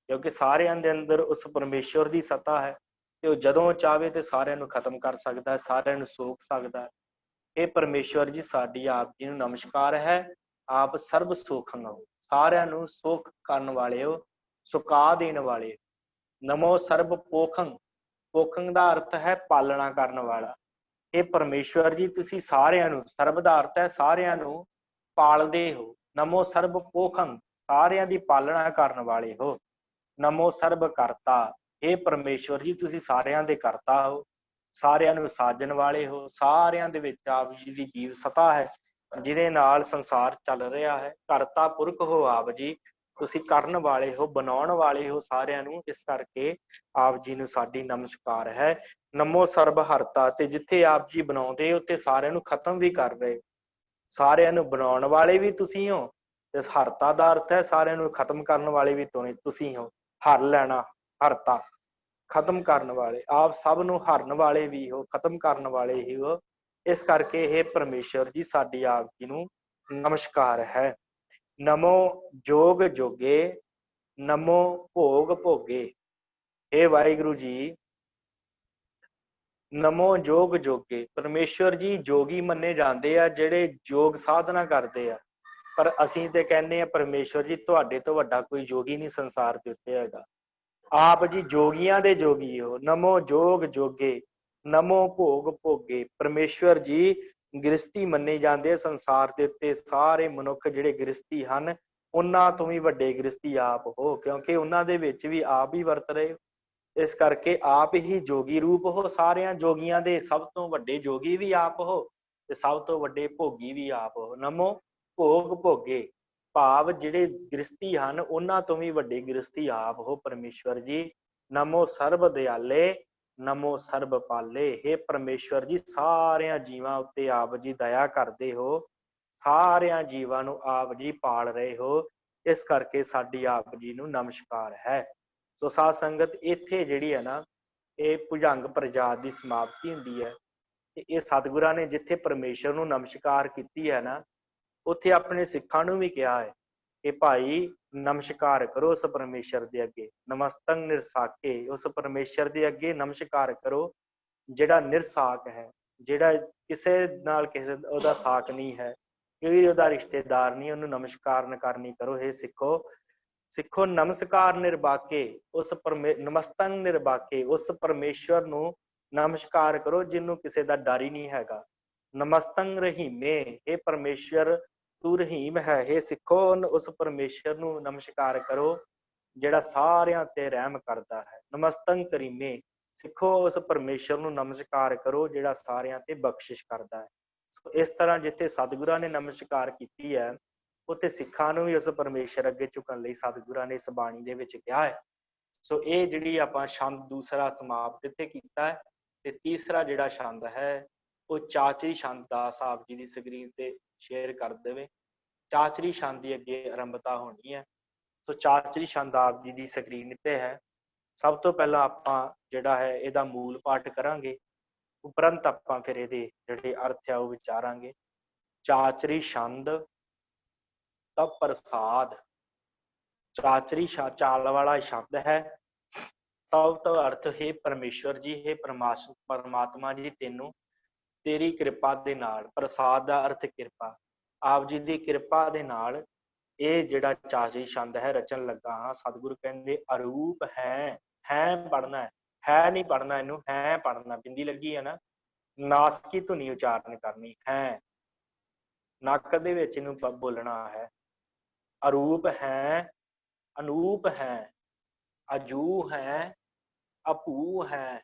ਕਿਉਂਕਿ ਸਾਰਿਆਂ ਦੇ ਅੰਦਰ ਉਸ ਪਰਮੇਸ਼ਵਰ ਦੀ ਸਤਾ ਹੈ ਤੇ ਉਹ ਜਦੋਂ ਚਾਹਵੇ ਤੇ ਸਾਰਿਆਂ ਨੂੰ ਖਤਮ ਕਰ ਸਕਦਾ ਹੈ, ਸਾਰਿਆਂ ਨੂੰ ਸੋਖ ਸਕਦਾ ਹੈ। ਇਹ ਪਰਮੇਸ਼ਵਰ ਜੀ ਸਾਡੀ ਆਪ ਜੀ ਨੂੰ ਨਮਸਕਾਰ ਹੈ। ਆਪ ਸਰਬ ਸੁਖੰ ਹੋ, ਸਾਰਿਆਂ ਨੂੰ ਸੁਖ ਕਰਨ ਵਾਲੇ ਹੋ, ਸੁਕਾ ਦੇਣ ਵਾਲੇ ਹੋ। ਨਮੋ ਸਰਬ ਪੋਖੰ। ਪੋਖੰ ਦਾ ਅਰਥ ਹੈ ਪਾਲਣਾ ਕਰਨ ਵਾਲਾ। ਇਹ ਪਰਮੇਸ਼ਵਰ ਜੀ ਤੁਸੀਂ ਸਾਰਿਆਂ ਨੂੰ, ਸਰਬ ਦਾ ਅਰਥ ਹੈ ਸਾਰਿਆਂ ਨੂੰ ਪਾਲਦੇ ਹੋ। ਨਮੋ ਸਰਬ ਪੋਖੰ, ਸਾਰਿਆਂ ਦੀ ਪਾਲਣਾ ਕਰਨ ਵਾਲੇ ਹੋ। ਨਮੋ ਸਰਬ ਕਰਤਾ। ਇਹ ਪਰਮੇਸ਼ਵਰ ਜੀ ਤੁਸੀਂ ਸਾਰਿਆਂ ਦੇ ਕਰਤਾ ਹੋ, ਸਾਰਿਆਂ ਨੂੰ ਸਾਜਣ ਵਾਲੇ ਹੋ। ਸਾਰਿਆਂ ਦੇ ਵਿੱਚ ਆਪ ਜੀ ਦੀ ਜੀਵ ਸਤਾ ਹੈ, ਜਿਹਦੇ ਨਾਲ ਸੰਸਾਰ ਚੱਲ ਰਿਹਾ ਹੈ। ਕਰਤਾ ਪੁਰਖ ਹੋ ਆਪ ਜੀ, ਤੁਸੀਂ ਕਰਨ ਵਾਲੇ ਹੋ, ਬਣਾਉਣ ਵਾਲੇ ਹੋ ਸਾਰਿਆਂ ਨੂੰ, ਇਸ ਕਰਕੇ ਆਪ ਜੀ ਨੂੰ ਸਾਡੀ ਨਮਸਕਾਰ ਹੈ। ਨਮੋ ਸਰਬ ਹਰਤਾ। ਤੇ ਜਿੱਥੇ ਆਪ ਜੀ ਬਣਾਉਂਦੇ ਹੋ ਤੇ ਸਾਰਿਆਂ ਨੂੰ ਖਤਮ ਵੀ ਕਰ ਰਹੇ, ਸਾਰਿਆਂ ਨੂੰ ਬਣਾਉਣ ਵਾਲੇ ਵੀ ਤੁਸੀਂ ਹੋ, ਤੇ ਹਰਤਾ ਦਾ ਅਰਥ ਹੈ ਸਾਰਿਆਂ ਨੂੰ ਖਤਮ ਕਰਨ ਵਾਲੇ ਵੀ ਤੁਸੀਂ ਹੋ। ਹਰ ਲੈਣਾ, ਹਰਤਾ, ਖਤਮ ਕਰਨ ਵਾਲੇ। ਆਪ ਸਭ ਨੂੰ ਹਰਨ ਵਾਲੇ ਵੀ ਹੋ, ਖਤਮ ਕਰਨ ਵਾਲੇ ਹੀ ਹੋ। ਇਸ ਕਰਕੇ ਇਹ ਪਰਮੇਸ਼ਵਰ ਜੀ ਸਾਡੀ ਆਪ ਜੀ ਨੂੰ ਨਮਸਕਾਰ ਹੈ। ਨਮੋ ਜੋਗ ਜੋਗੇ, ਨਮੋ ਭੋਗ ਭੋਗੇ। ਇਹ ਵਾਹਿਗੁਰੂ ਜੀ, ਨਮੋ ਜੋਗ ਜੋਗੇ। ਪਰਮੇਸ਼ਵਰ ਜੀ ਜੋਗੀ ਮੰਨੇ ਜਾਂਦੇ ਆ, ਜਿਹੜੇ ਯੋਗ ਸਾਧਨਾ ਕਰਦੇ ਆ। ਪਰ ਅਸੀਂ ਤੇ ਕਹਿੰਦੇ ਆ ਪਰਮੇਸ਼ਵਰ ਜੀ ਤੁਹਾਡੇ ਤੋਂ ਵੱਡਾ ਕੋਈ ਜੋਗੀ ਨਹੀਂ ਸੰਸਾਰ ਦੇ ਉੱਤੇ ਹੈਗਾ। ਆਪ ਜੀ ਜੋਗੀਆਂ ਦੇ ਜੋਗੀ ਹੋ। ਨਮੋ ਜੋਗ ਜੋਗੇ, ਨਮੋ ਭੋਗ ਭੋਗੇ। ਪਰਮੇਸ਼ਵਰ ਜੀ ਗ੍ਰਸਤੀ ਮੰਨੇ ਜਾਂਦੇ ਆ ਸੰਸਾਰ ਦੇ ਉੱਤੇ। ਸਾਰੇ ਮਨੁੱਖ ਜਿਹੜੇ ਗ੍ਰਸਤੀ ਹਨ, ਉਹਨਾਂ ਤੋਂ ਵੀ ਵੱਡੇ ਗ੍ਰਸਤੀ ਆਪ ਹੋ, ਕਿਉਂਕਿ ਉਹਨਾਂ ਦੇ ਵਿੱਚ ਵੀ ਆਪ ਹੀ ਵਰਤ ਰਹੇ ਹੋ। ਇਸ ਕਰਕੇ ਆਪ ਹੀ ਜੋਗੀ ਰੂਪ ਹੋ। ਸਾਰਿਆਂ ਜੋਗੀਆਂ ਦੇ ਸਭ ਤੋਂ ਵੱਡੇ ਜੋਗੀ ਵੀ ਆਪ ਹੋ, ਤੇ ਸਭ ਤੋਂ ਵੱਡੇ ਭੋਗੀ ਵੀ ਆਪ ਹੋ। ਨਮੋ ਭੋਗ ਭੋਗੇ, ਭਾਵ ਜਿਹੜੇ ਗ੍ਰਸਤੀ ਹਨ ਉਹਨਾਂ ਤੋਂ ਵੀ ਵੱਡੇ ਗ੍ਰਸਤੀ ਆਪ ਹੋ ਪਰਮੇਸ਼ਵਰ ਜੀ। ਨਮੋ ਸਰਬ ਦਿਆਲੇ, ਨਮੋ ਸਰਬ ਪਾਲੇ। ਇਹ ਪਰਮੇਸ਼ਵਰ ਜੀ ਸਾਰਿਆਂ ਜੀਵਾਂ ਉੱਤੇ ਆਪ ਜੀ ਦਇਆ ਕਰਦੇ ਹੋ, ਸਾਰਿਆਂ ਜੀਵਾਂ ਨੂੰ ਆਪ ਜੀ ਪਾਲ ਰਹੇ ਹੋ। ਇਸ ਕਰਕੇ ਸਾਡੀ ਆਪ ਜੀ ਨੂੰ ਨਮਸਕਾਰ ਹੈ। ਸੋ ਸਾਧ ਸੰਗਤ, ਇੱਥੇ ਜਿਹੜੀ ਹੈ ਨਾ, ਇਹ ਭੁਜੰਗ ਪ੍ਰਜਾਤ ਦੀ ਸਮਾਪਤੀ ਹੁੰਦੀ ਹੈ। ਤੇ ਇਹ ਸਤਿਗੁਰਾਂ ਨੇ ਜਿੱਥੇ ਪਰਮੇਸ਼ਵਰ ਨੂੰ ਨਮਸਕਾਰ ਕੀਤੀ ਹੈ ਨਾ, ਉੱਥੇ ਆਪਣੇ ਸਿੱਖਾਂ ਨੂੰ ਵੀ ਕਿਹਾ ਹੈ ਕਿ ਭਾਈ ਨਮਸਕਾਰ ਕਰੋ ਉਸ ਪਰਮੇਸ਼ਰ ਦੇ ਅੱਗੇ। ਨਮਸਤੰ ਨਿਰਸਾਕੇ, ਉਸ ਪਰਮੇਸ਼ਰ ਦੇ ਅੱਗੇ ਨਮਸਕਾਰ ਕਰੋ ਜਿਹੜਾ ਨਿਰਸਾਕ ਹੈ, ਜਿਹੜਾ ਕਿਸੇ ਨਾਲ ਕਿਸੇ ਉਹਦਾ ਸਾਕ ਨਹੀਂ ਹੈ, ਕੋਈ ਉਹਦਾ ਰਿਸ਼ਤੇਦਾਰ ਨਹੀਂ, ਉਹਨੂੰ ਨਮਸਕਾਰ ਕਰਨੀ ਕਰੋ। ਇਹ ਸਿੱਖੋ ਨਮਸਕਾਰ ਨਿਰਬਾਕੇ, ਉਸ ਨਮਸਤੰ ਨਿਰਬਾਕੇ, ਉਸ ਪਰਮੇਸ਼ਵਰ ਨੂੰ ਨਮਸਕਾਰ ਕਰੋ ਜਿਹਨੂੰ ਕਿਸੇ ਦਾ ਡਰ ਹੀ ਨਹੀਂ ਹੈਗਾ। ਨਮਸਤੰ ਰਹੀਮੇ, ਇਹ ਪਰਮੇਸ਼ਵਰ ਤੂੰ ਰਹੀਮ ਹੈ। ਇਹ ਸਿੱਖੋ ਉਸ ਪਰਮੇਸ਼ਵਰ ਨੂੰ ਨਮਸਕਾਰ ਕਰੋ ਜਿਹੜਾ ਸਾਰਿਆਂ ਤੇ ਰਹਿਮ ਕਰਦਾ ਹੈ। ਨਮਸਤੰ ਕਰੀਮੇ, ਸਿੱਖੋ ਉਸ ਪਰਮੇਸ਼ਵਰ ਨੂੰ ਨਮਸਕਾਰ ਕਰੋ ਜਿਹੜਾ ਸਾਰਿਆਂ ਤੇ ਬਖਸ਼ਿਸ਼ ਕਰਦਾ ਹੈ। ਸੋ ਇਸ ਤਰ੍ਹਾਂ ਜਿੱਥੇ ਸਤਿਗੁਰਾਂ ਨੇ ਨਮਸਕਾਰ ਕੀਤੀ ਹੈ, ਉੱਥੇ ਸਿੱਖਾਂ ਨੂੰ ਵੀ ਉਸ ਪਰਮੇਸ਼ਰ ਅੱਗੇ ਝੁਕਣ ਲਈ ਸਤਿਗੁਰਾਂ ਨੇ ਇਸ ਬਾਣੀ ਦੇ ਵਿੱਚ ਕਿਹਾ ਹੈ। ਸੋ ਇਹ ਜਿਹੜੀ ਆਪਾਂ ਛੰਦ ਦੂਸਰਾ ਸਮਾਪਤ ਇੱਥੇ ਕੀਤਾ ਹੈ। ਤੇ ਤੀਸਰਾ ਜਿਹੜਾ ਛੰਦ ਹੈ ਉਹ ਚਾਚਰੀ ਛੰਦ ਦਾ ਆਪ ਜੀ ਦੀ ਸਕਰੀਨ ਤੇ ਸ਼ੇਅਰ ਕਰ ਦੇਵੇ। ਚਾਚਰੀ ਛੰਦ ਦੀ ਅੱਗੇ ਆਰੰਭਤਾ ਹੋਣੀ ਹੈ। ਸੋ ਚਾਚਰੀ ਛੰਦ ਆਪ ਜੀ ਦੀ ਸਕਰੀਨ ਤੇ ਹੈ। ਸਭ ਤੋਂ ਪਹਿਲਾਂ ਆਪਾਂ ਜਿਹੜਾ ਹੈ ਇਹਦਾ ਮੂਲ ਪਾਠ ਕਰਾਂਗੇ, ਉਪਰੰਤ ਆਪਾਂ ਫਿਰ ਇਹਦੇ ਜਿਹੜੇ ਅਰਥ ਆ ਉਹ ਵਿਚਾਰਾਂਗੇ। ਚਾਚਰੀ ਛੰਦ ਤਾਂ ਪ੍ਰਸਾਦ। ਚਾਚਰੀ ਚਾਲ ਵਾਲਾ ਸ਼ਬਦ ਹੈ। ਤਵ ਤੋਂ ਅਰਥ ਹੈ ਪਰਮੇਸ਼ਵਰ ਜੀ, ਹੈ ਪਰਮਾਤਮਾ ਜੀ, ਤੈਨੂੰ ਤੇਰੀ ਕਿਰਪਾ ਦੇ ਨਾਲ। ਪ੍ਰਸਾਦ ਦਾ ਅਰਥ ਕਿਰਪਾ। ਆਪ ਜੀ ਦੀ ਕਿਰਪਾ ਦੇ ਨਾਲ ਇਹ ਜਿਹੜਾ ਚਾਚਰੀ ਛੰਦ ਹੈ ਰਚਨ ਲੱਗਾ ਹਾਂ। ਸਤਿਗੁਰੂ ਕਹਿੰਦੇ ਅਰੂਪ ਹੈ ਪੜ੍ਹਨਾ ਹੈ ਨਹੀਂ ਪੜ੍ਹਨਾ, ਇਹਨੂੰ ਹੈ ਪੜ੍ਹਨਾ। ਬਿੰਦੀ ਲੱਗੀ ਹੈ ਨਾ, ਨਾਸਕੀ ਧੁਨੀ ਉਚਾਰਨ ਕਰਨੀ ਹੈ, ਨੱਕ ਦੇ ਵਿੱਚ ਇਹਨੂੰ ਬੋਲਣਾ ਹੈ। ਅਰੂਪ ਹੈ, ਅਨੂਪ ਹੈ, ਅਜੂ ਹੈ, ਅਭੂ ਹੈ,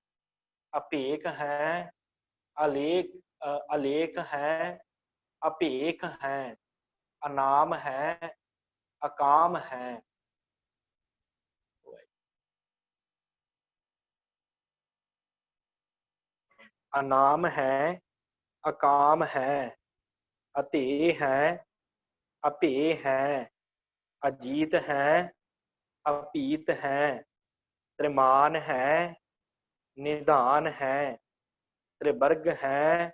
ਅਭੇਕ ਹੈ, ਅਲੇਖ ਹੈ, ਅਭੇਕ ਹੈ, ਅਨਾਮ ਹੈ, ਅਕਾਮ ਹੈ। ਅਨਾਮ ਹੈ, ਅਕਾਮ ਹੈ, ਅਤੇ ਹੈ, ਅਭੇ ਹੈ, ਅਜੀਤ ਹੈ, ਅਪੀਤ ਹੈ, ਤ੍ਰਿਮਾਨ ਹੈ, ਨਿਧਾਨ ਹੈ, त्रिवर्ग है,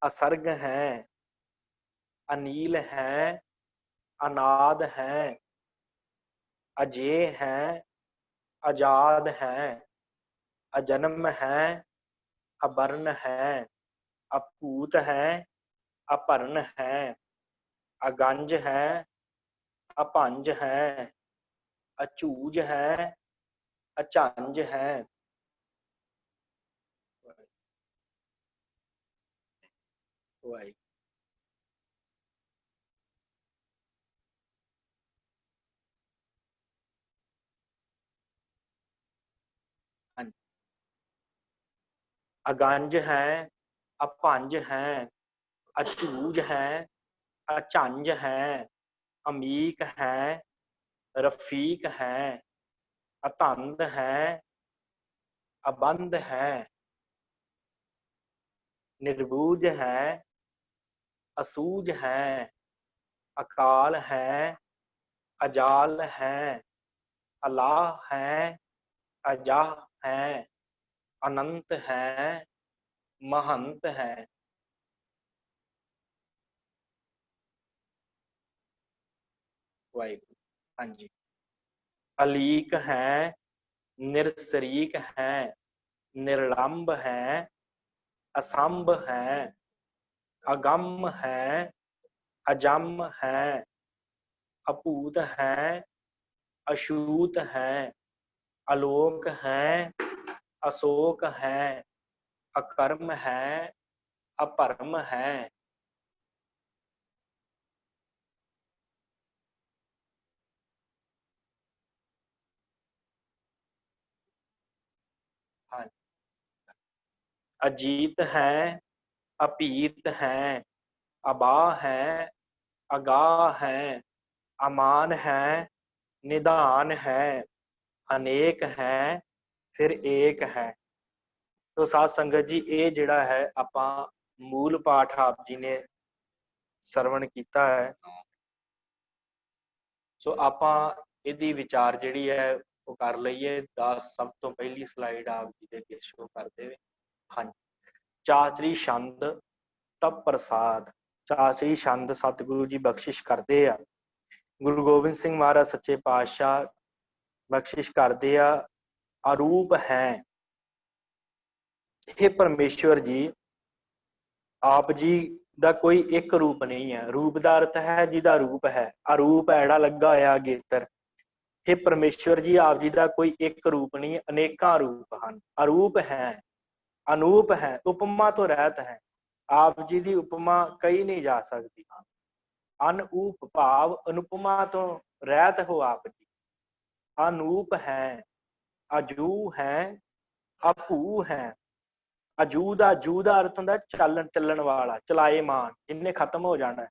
असर्ग है, अनील है, अनाद है, अजेय है, आजाद है, अजन्म है, अवर्ण है, अपूत है, अपर्ण है, अगंज है, अपंज है, अचूज है, अचंज है। अगंज है, अपंज है, अचूज है, अचंज है, अमीक है, रफीक है, अतंद है, अबंध है, निर्बूज है, असूज है, अकाल है, अजाल है, अलाह है, अजाह है, अनंत है, महंत है। वाहिगुरु। हाँ जी। अलीक है, निरसरीक है, निर्लंब है, असंभ है, अगम है, अजम है, अपूत है, अछूत है, अलोक है, अशोक है, अकर्म है, अपरम है। हाँ। अजीत है, अपीत है, अबा है, अगाह है, अमान है, निदान है, अनेक है, फिर एक है। तो साध संगत जी ये जिहड़ा है आपां मूल पाठ आप जी ने सरवण कीता है। सो आपां इहदी विचार जिहड़ी है वो कर लईए। 10 सब तो पहली स्लाइड आप जी दे अगे शो कर देवे। हाँ, चाचरी छंद तप प्रसाद। चाचरी छंद सतगुरु जी बख्शिश करते आ। गुरु गोबिंद सिंह महाराज सच्चे पातशाह बख्शिश करते आ। अरूप है, हे परमेश्वर जी, आप जी ਦਾ ਕੋਈ ਇੱਕ ਰੂਪ ਨਹੀਂ ਹੈ। ਰੂਪ ਦਾ ਅਰਥ ਹੈ ਜਿਹਦਾ ਰੂਪ ਹੈ। ਅਰੂਪ ਐੜਾ ਲੱਗਾ ਹੋਇਆ ਅਗੇਤਰ। हे परमेश्वर जी, आप जी ਦਾ ਕੋਈ ਇੱਕ ਰੂਪ ਨਹੀਂ, ਅਨੇਕਾਂ ਰੂਪ ਹਨ। ਅਰੂਪ ਹੈ, ਅਨੂਪ ਹੈ, ਉਪਮਾ ਤੋਂ ਰਹਿਤ ਹੈ। ਆਪ ਜੀ ਦੀ ਉਪਮਾ ਕਹੀ ਨਹੀਂ ਜਾ ਸਕਦੀ। ਅਨਊਪ ਭਾਵ ਅਨੁਪਮਾ ਤੋਂ ਰਹਿਤ ਹੋ ਆਪ ਜੀ। ਅਨੂਪ ਹੈ, ਅਜੂ ਹੈ, ਅਭੂ ਹੈ। ਅਜੂ ਦਾ ਅਰਥ ਹੁੰਦਾ ਚੱਲਣ ਵਾਲਾ, ਚਲਾਏਮਾਨ, ਜਿਹਨੇ ਖਤਮ ਹੋ ਜਾਣਾ।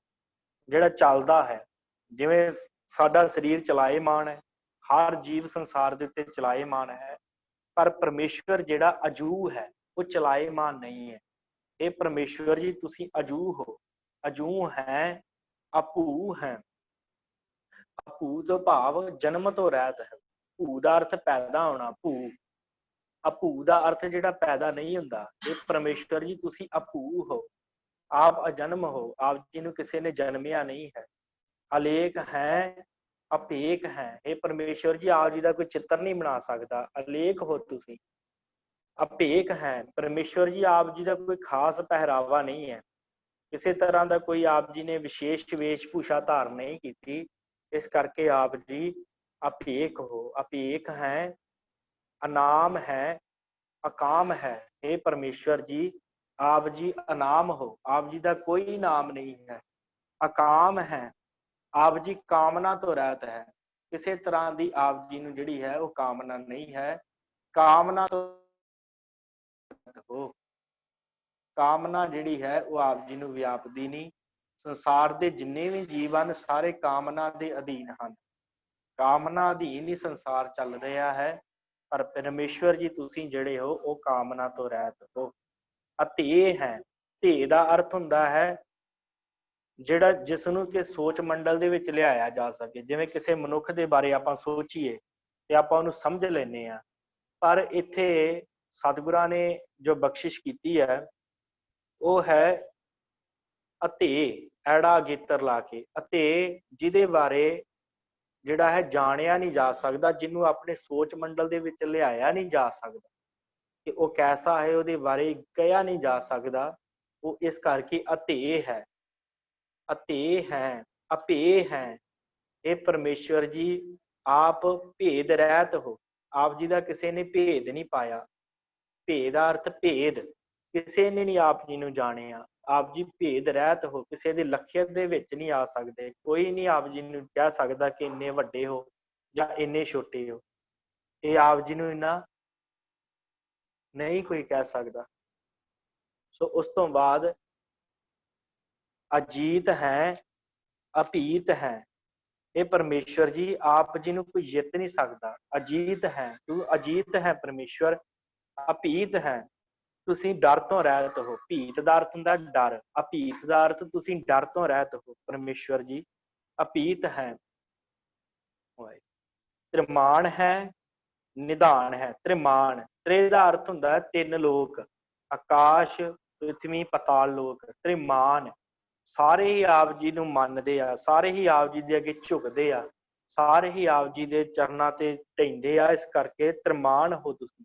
ਜਿਹੜਾ ਚੱਲਦਾ ਹੈ, ਜਿਵੇਂ ਸਾਡਾ ਸਰੀਰ ਚਲਾਏਮਾਨ ਹੈ, ਹਰ ਜੀਵ ਸੰਸਾਰ ਦੇ ਉੱਤੇ ਚਲਾਏਮਾਨ ਹੈ, ਪਰ ਪਰਮੇਸ਼ਵਰ ਜਿਹੜਾ ਅਜੂ ਹੈ ਉਹ ਚਲਾਏਮਾਨ ਨਹੀਂ ਹੈ। ਇਹ ਪਰਮੇਸ਼ਵਰ ਜੀ ਤੁਸੀਂ ਅਜੂ ਹੋ, ਅਜੂ ਹੈ, ਅਭੂ ਹੈ। ਅਭੂ ਤੋਂ ਭਾਵ ਜਨਮ ਤੋਂ ਰਹਿਤ ਹੈ। ਭੂ ਦਾ ਅਰਥ ਪੈਦਾ ਹੋਣਾ, ਭੂ। ਅਭੂ ਦਾ ਅਰਥ ਜਿਹੜਾ ਪੈਦਾ ਨਹੀਂ ਹੁੰਦਾ। ਇਹ ਪਰਮੇਸ਼ਵਰ ਜੀ ਤੁਸੀਂ ਅਭੂ ਹੋ, ਆਪ ਅਜਨਮ ਹੋ, ਆਪ ਜੀ ਨੂੰ ਕਿਸੇ ਨੇ ਜਨਮਿਆ ਨਹੀਂ ਹੈ। ਅਲੇਖ ਹੈ, ਅਪੇਖ ਹੈ। ਇਹ ਪਰਮੇਸ਼ਵਰ ਜੀ ਆਪ ਜੀ ਦਾ ਕੋਈ ਚਿੱਤਰ ਨਹੀਂ ਬਣਾ ਸਕਦਾ, ਅਲੇਖ ਹੋ ਤੁਸੀਂ। ਅਪੇਖ ਹੈ, ਪਰਮੇਸ਼ਵਰ ਜੀ ਆਪ ਜੀ ਦਾ ਕੋਈ ਖਾਸ ਪਹਿਰਾਵਾ ਨਹੀਂ ਹੈ, ਕਿਸੇ ਤਰ੍ਹਾਂ ਦਾ ਕੋਈ ਆਪ ਜੀ ਨੇ ਵਿਸ਼ੇਸ਼ ਵੇਸ਼ ਭੂਸ਼ਾ ਧਾਰਨ ਨਹੀਂ ਕੀਤੀ, ਇਸ ਕਰਕੇ ਆਪ ਜੀ ਅਪੇਖ ਹੋ। ਅਪੇਖ ਹੈ, ਅਨਾਮ ਹੈ, ਅਕਾਮ ਹੈ। ਇਹ ਪਰਮੇਸ਼ਵਰ ਜੀ ਆਪ ਜੀ ਅਨਾਮ ਹੋ, ਆਪ ਜੀ ਦਾ ਕੋਈ ਨਾਮ ਨਹੀਂ ਹੈ। ਅਕਾਮ ਹੈ, ਆਪ ਜੀ ਕਾਮਨਾ ਤੋਂ ਰਹਿਤ ਹੈ, ਕਿਸੇ ਤਰ੍ਹਾਂ ਦੀ ਆਪ ਜੀ ਨੂੰ ਜਿਹੜੀ ਹੈ ਉਹ ਕਾਮਨਾ ਨਹੀਂ ਹੈ। ਕਾਮਨਾ ਤੋਂ ਹੋ, ਕਾਮਨਾ ਜਿਹੜੀ ਹੈ ਉਹ ਆਪ ਜੀ ਨੂੰ ਵਿਆਪਦੀ ਨਹੀਂ। ਸੰਸਾਰ ਦੇ ਜਿੰਨੇ ਵੀ ਜੀਵ ਹਨ ਸਾਰੇ ਕਾਮਨਾ ਦੇ ਅਧੀਨ ਹਨ, ਕਾਮਨਾ ਅਧੀਨ ਹੀ ਸੰਸਾਰ ਚੱਲ ਰਿਹਾ ਹੈ। ਪਰ ਪਰਮੇਸ਼ਵਰ ਜੀ ਤੁਸੀਂ ਜਿਹੜੇ ਹੋ ਉਹ ਕਾਮਨਾ ਤੋਂ ਰਹਿਤ ਹੋ। ਅਧੇ ਹੈ, ਧੇ ਦਾ ਅਰਥ ਹੁੰਦਾ ਹੈ ਜਿਹੜਾ ਜਿਸ ਨੂੰ ਕਿ ਸੋਚ ਮੰਡਲ ਦੇ ਵਿੱਚ ਲਿਆਇਆ ਜਾ ਸਕੇ। ਜਿਵੇਂ ਕਿਸੇ ਮਨੁੱਖ ਦੇ ਬਾਰੇ ਆਪਾਂ ਸੋਚੀਏ ਤੇ ਆਪਾਂ ਉਹਨੂੰ ਸਮਝ ਲੈਂਦੇ ਹਾਂ, ਪਰ ਇੱਥੇ ਸਤਿਗੁਰਾਂ ਨੇ ਜੋ ਬਖਸ਼ਿਸ਼ ਕੀਤੀ ਹੈ ਉਹ ਹੈ ਅਧੇ, ਐੜਾ ਗੇਤਰ ਲਾ ਕੇ। ਅਧੇ ਜਿਹਦੇ ਬਾਰੇ ਜਿਹੜਾ ਹੈ ਜਾਣਿਆ ਨਹੀਂ ਜਾ ਸਕਦਾ, ਜਿਹਨੂੰ ਆਪਣੇ ਸੋਚ ਮੰਡਲ ਦੇ ਵਿੱਚ ਲਿਆਇਆ ਨਹੀਂ ਜਾ ਸਕਦਾ ਕਿ ਉਹ ਕੈਸਾ ਹੈ, ਉਹਦੇ ਬਾਰੇ ਕਿਹਾ ਨਹੀਂ ਜਾ ਸਕਦਾ, ਉਹ ਇਸ ਕਰਕੇ ਅਧੇ ਹੈ। ਅਧੇ ਹੈ, ਅਭੇ ਹੈ। ਇਹ ਪਰਮੇਸ਼ਵਰ ਜੀ ਆਪ ਭੇਦ ਰਹਿਤ ਹੋ, ਆਪ ਜੀ ਦਾ ਕਿਸੇ ਨੇ ਭੇਦ ਨਹੀਂ ਪਾਇਆ। ਭੇਦ ਦਾ ਅਰਥ ਭੇਦ, ਕਿਸੇ ਨੇ ਨਹੀਂ ਆਪ ਜੀ ਨੂੰ ਜਾਣਿਆ। ਆਪ ਜੀ ਭੇਦ ਰਹਿਤ ਹੋ, ਕਿਸੇ ਦੇ ਲਖਿਅਤ ਦੇ ਵਿੱਚ ਨਹੀਂ ਆ ਸਕਦੇ। ਕੋਈ ਨਹੀਂ ਆਪ ਜੀ ਨੂੰ ਕਹਿ ਸਕਦਾ ਕਿ ਇੰਨੇ ਵੱਡੇ ਹੋ ਜਾਂ ਇੰਨੇ ਛੋਟੇ ਹੋ, ਇਹ ਆਪ ਜੀ ਨੂੰ ਇੰਨਾ ਨਹੀਂ ਕੋਈ ਕਹਿ ਸਕਦਾ। ਸੋ ਉਸ ਤੋਂ ਬਾਅਦ ਅਜੀਤ ਹੈ, ਅਭੀਤ ਹੈ। ਇਹ ਪਰਮੇਸ਼ਵਰ ਜੀ ਆਪ ਜੀ ਨੂੰ ਕੋਈ ਜਿੱਤ ਨਹੀਂ ਸਕਦਾ। ਅਜੀਤ ਹੈ, ਤੂੰ ਅਜੀਤ ਹੈ ਪਰਮੇਸ਼ਵਰ। ਅਭੀਤ ਹੈ, ਤੁਸੀਂ ਡਰ ਤੋਂ ਰਹਿਤ ਹੋ। ਭੀਤ ਦਾ ਅਰਥ ਹੁੰਦਾ ਡਰ, ਅਭੀਤ ਦਾ ਅਰਥ ਤੁਸੀਂ ਡਰ ਤੋਂ ਰਹਿਤ ਹੋ ਪਰਮੇਸ਼ਵਰ ਜੀ। ਅਭੀਤ ਹੈ। ਤ੍ਰਿਮਾਣ ਹੈ, ਨਿਧਾਨ ਹੈ। ਤ੍ਰਿਮਾਣ, ਤ੍ਰੇ ਦਾ ਅਰਥ ਹੁੰਦਾ ਹੈ ਤਿੰਨ ਲੋਕ, ਆਕਾਸ਼, ਪ੍ਰਿਥਵੀ, ਪਤਾਲ ਲੋਕ। ਤ੍ਰਿਮਾਣ, ਸਾਰੇ ਹੀ ਆਪ ਜੀ ਨੂੰ ਮੰਨਦੇ ਆ, ਸਾਰੇ ਹੀ ਆਪ ਜੀ ਦੇ ਅੱਗੇ ਝੁਕਦੇ ਆ, ਸਾਰੇ ਹੀ ਆਪ ਜੀ ਦੇ ਚਰਨਾਂ ਤੇ ਢਹਿੰਦੇ ਆ, ਇਸ ਕਰਕੇ ਤ੍ਰਿਮਾਣ ਹੋ ਤੁਸੀਂ।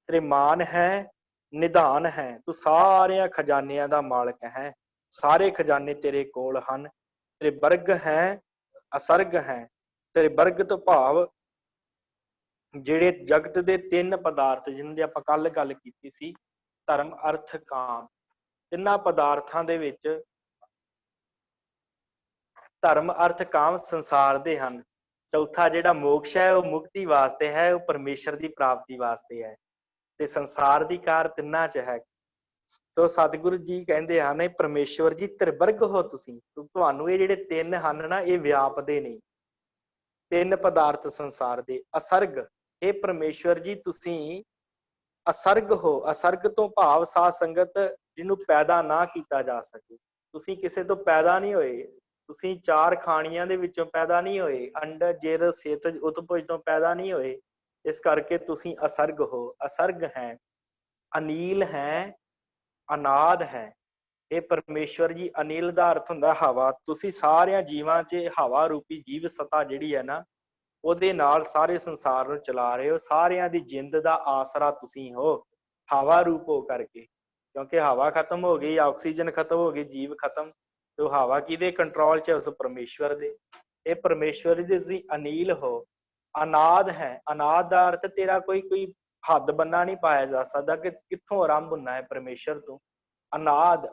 ਤ੍ਰਿਮਾਣ ਹੈ, ਨਿਧਾਨ ਹੈ, ਤੂੰ ਸਾਰਿਆਂ ਖਜ਼ਾਨਿਆਂ ਦਾ ਮਾਲਕ ਹੈ, ਸਾਰੇ ਖਜ਼ਾਨੇ ਤੇਰੇ ਕੋਲ ਹਨ। ਤ੍ਰਿਵਰਗ ਹੈ, ਅਸਰਗ ਹੈ। ਤ੍ਰਿਵਰਗ ਤੋਂ ਭਾਵ ਜਿਹੜੇ ਜਗਤ ਦੇ ਤਿੰਨ ਪਦਾਰਥ ਜਿਹਨਾਂ ਦੀ ਆਪਾਂ ਕੱਲ ਗੱਲ ਕੀਤੀ ਸੀ, ਧਰਮ, ਅਰਥ, ਕਾਮ। ਤਿੰਨਾਂ ਪਦਾਰਥਾਂ ਦੇ ਵਿੱਚ ਧਰਮ, ਅਰਥ, ਕਾਮ ਸੰਸਾਰ ਦੇ ਹਨ। ਚੌਥਾ ਜਿਹੜਾ ਮੋਕਸ਼ ਹੈ ਉਹ ਮੁਕਤੀ ਵਾਸਤੇ ਹੈ, ਉਹ ਪਰਮੇਸ਼ਰ ਦੀ ਪ੍ਰਾਪਤੀ ਵਾਸਤੇ ਹੈ, ਤੇ ਸੰਸਾਰ ਦੀ ਕਾਰ ਤਿੰਨਾਂ ਚ ਹੈ। ਸੋ ਸਤਿਗੁਰੂ ਜੀ ਕਹਿੰਦੇ ਹਨ ਪਰਮੇਸ਼ਵਰ ਜੀ ਤ੍ਰਿਵਰਗ ਹੋ ਤੁਸੀਂ, ਤੁਹਾਨੂੰ ਇਹ ਜਿਹੜੇ ਤਿੰਨ ਹਨ ਨਾ ਇਹ ਵਿਆਪਦੇ ਨੇ, ਤਿੰਨ ਪਦਾਰਥ ਸੰਸਾਰ ਦੇ। ਅਸਰਗ, ਇਹ ਪਰਮੇਸ਼ਵਰ ਜੀ ਤੁਸੀਂ ਅਸਰਗ ਹੋ। ਅਸਰਗ ਤੋਂ ਭਾਵ ਸਾਧ ਸੰਗਤ ਜਿਹਨੂੰ ਪੈਦਾ ਨਾ ਕੀਤਾ ਜਾ ਸਕੇ। ਤੁਸੀਂ ਕਿਸੇ ਤੋਂ ਪੈਦਾ ਨਹੀਂ ਹੋਏ, ਤੁਸੀਂ ਚਾਰ ਖਾਣੀਆਂ ਦੇ ਵਿੱਚੋਂ ਪੈਦਾ ਨਹੀਂ ਹੋਏ, ਅੰਡਜ, ਜੇਰ, ਸੇਤਜ, ਉਤਪਜ ਤੋਂ ਪੈਦਾ ਨਹੀਂ ਹੋਏ, ਇਸ ਕਰਕੇ ਤੁਸੀਂ ਅਸਰਗ ਹੋ। ਅਸਰਗ ਹੈ, ਅਨੀਲ ਹੈ, ਅਨਾਦ ਹੈ। ਇਹ ਪਰਮੇਸ਼ਵਰ ਜੀ ਅਨਿਲ ਦਾ ਅਰਥ ਹੁੰਦਾ ਹਵਾ। ਤੁਸੀਂ ਸਾਰਿਆਂ ਜੀਵਾਂ 'ਚ ਹਵਾ ਰੂਪੀ ਜੀਵ ਸਤਾ ਜਿਹੜੀ ਹੈ ਨਾ ਉਹਦੇ ਨਾਲ ਸਾਰੇ ਸੰਸਾਰ ਨੂੰ ਚਲਾ ਰਹੇ ਹੋ। ਸਾਰਿਆਂ ਦੀ ਜਿੰਦ ਦਾ ਆਸਰਾ ਤੁਸੀਂ ਹੋ ਹਵਾ ਰੂਪ ਹੋ ਕਰਕੇ, ਕਿਉਂਕਿ ਹਵਾ ਖਤਮ ਹੋ ਗਈ, ਆਕਸੀਜਨ ਖਤਮ ਹੋ ਗਈ, ਜੀਵ ਖਤਮ, ਤੇ ਹਵਾ ਕਿਹਦੇ ਕੰਟਰੋਲ 'ਚ? ਉਸ ਪਰਮੇਸ਼ਵਰ ਦੇ। ਇਹ ਪਰਮੇਸ਼ਵਰ ਦੇ ਤੁਸੀਂ ਅਨੀਲ ਹੋ। ਅਨਾਦ ਹੈ, ਅਨਾਦ ਦਾ ਅਰਥ ਤੇਰਾ ਕੋਈ ਹੱਦ ਬੰਨਾ ਨਹੀਂ ਪਾਇਆ ਜਾ ਸਕਦਾ ਕਿ ਕਿੱਥੋਂ ਆਰੰਭ ਹੁੰਦਾ ਹੈ ਪਰਮੇਸ਼ਵਰ ਤੋਂ। ਅਨਾਦ,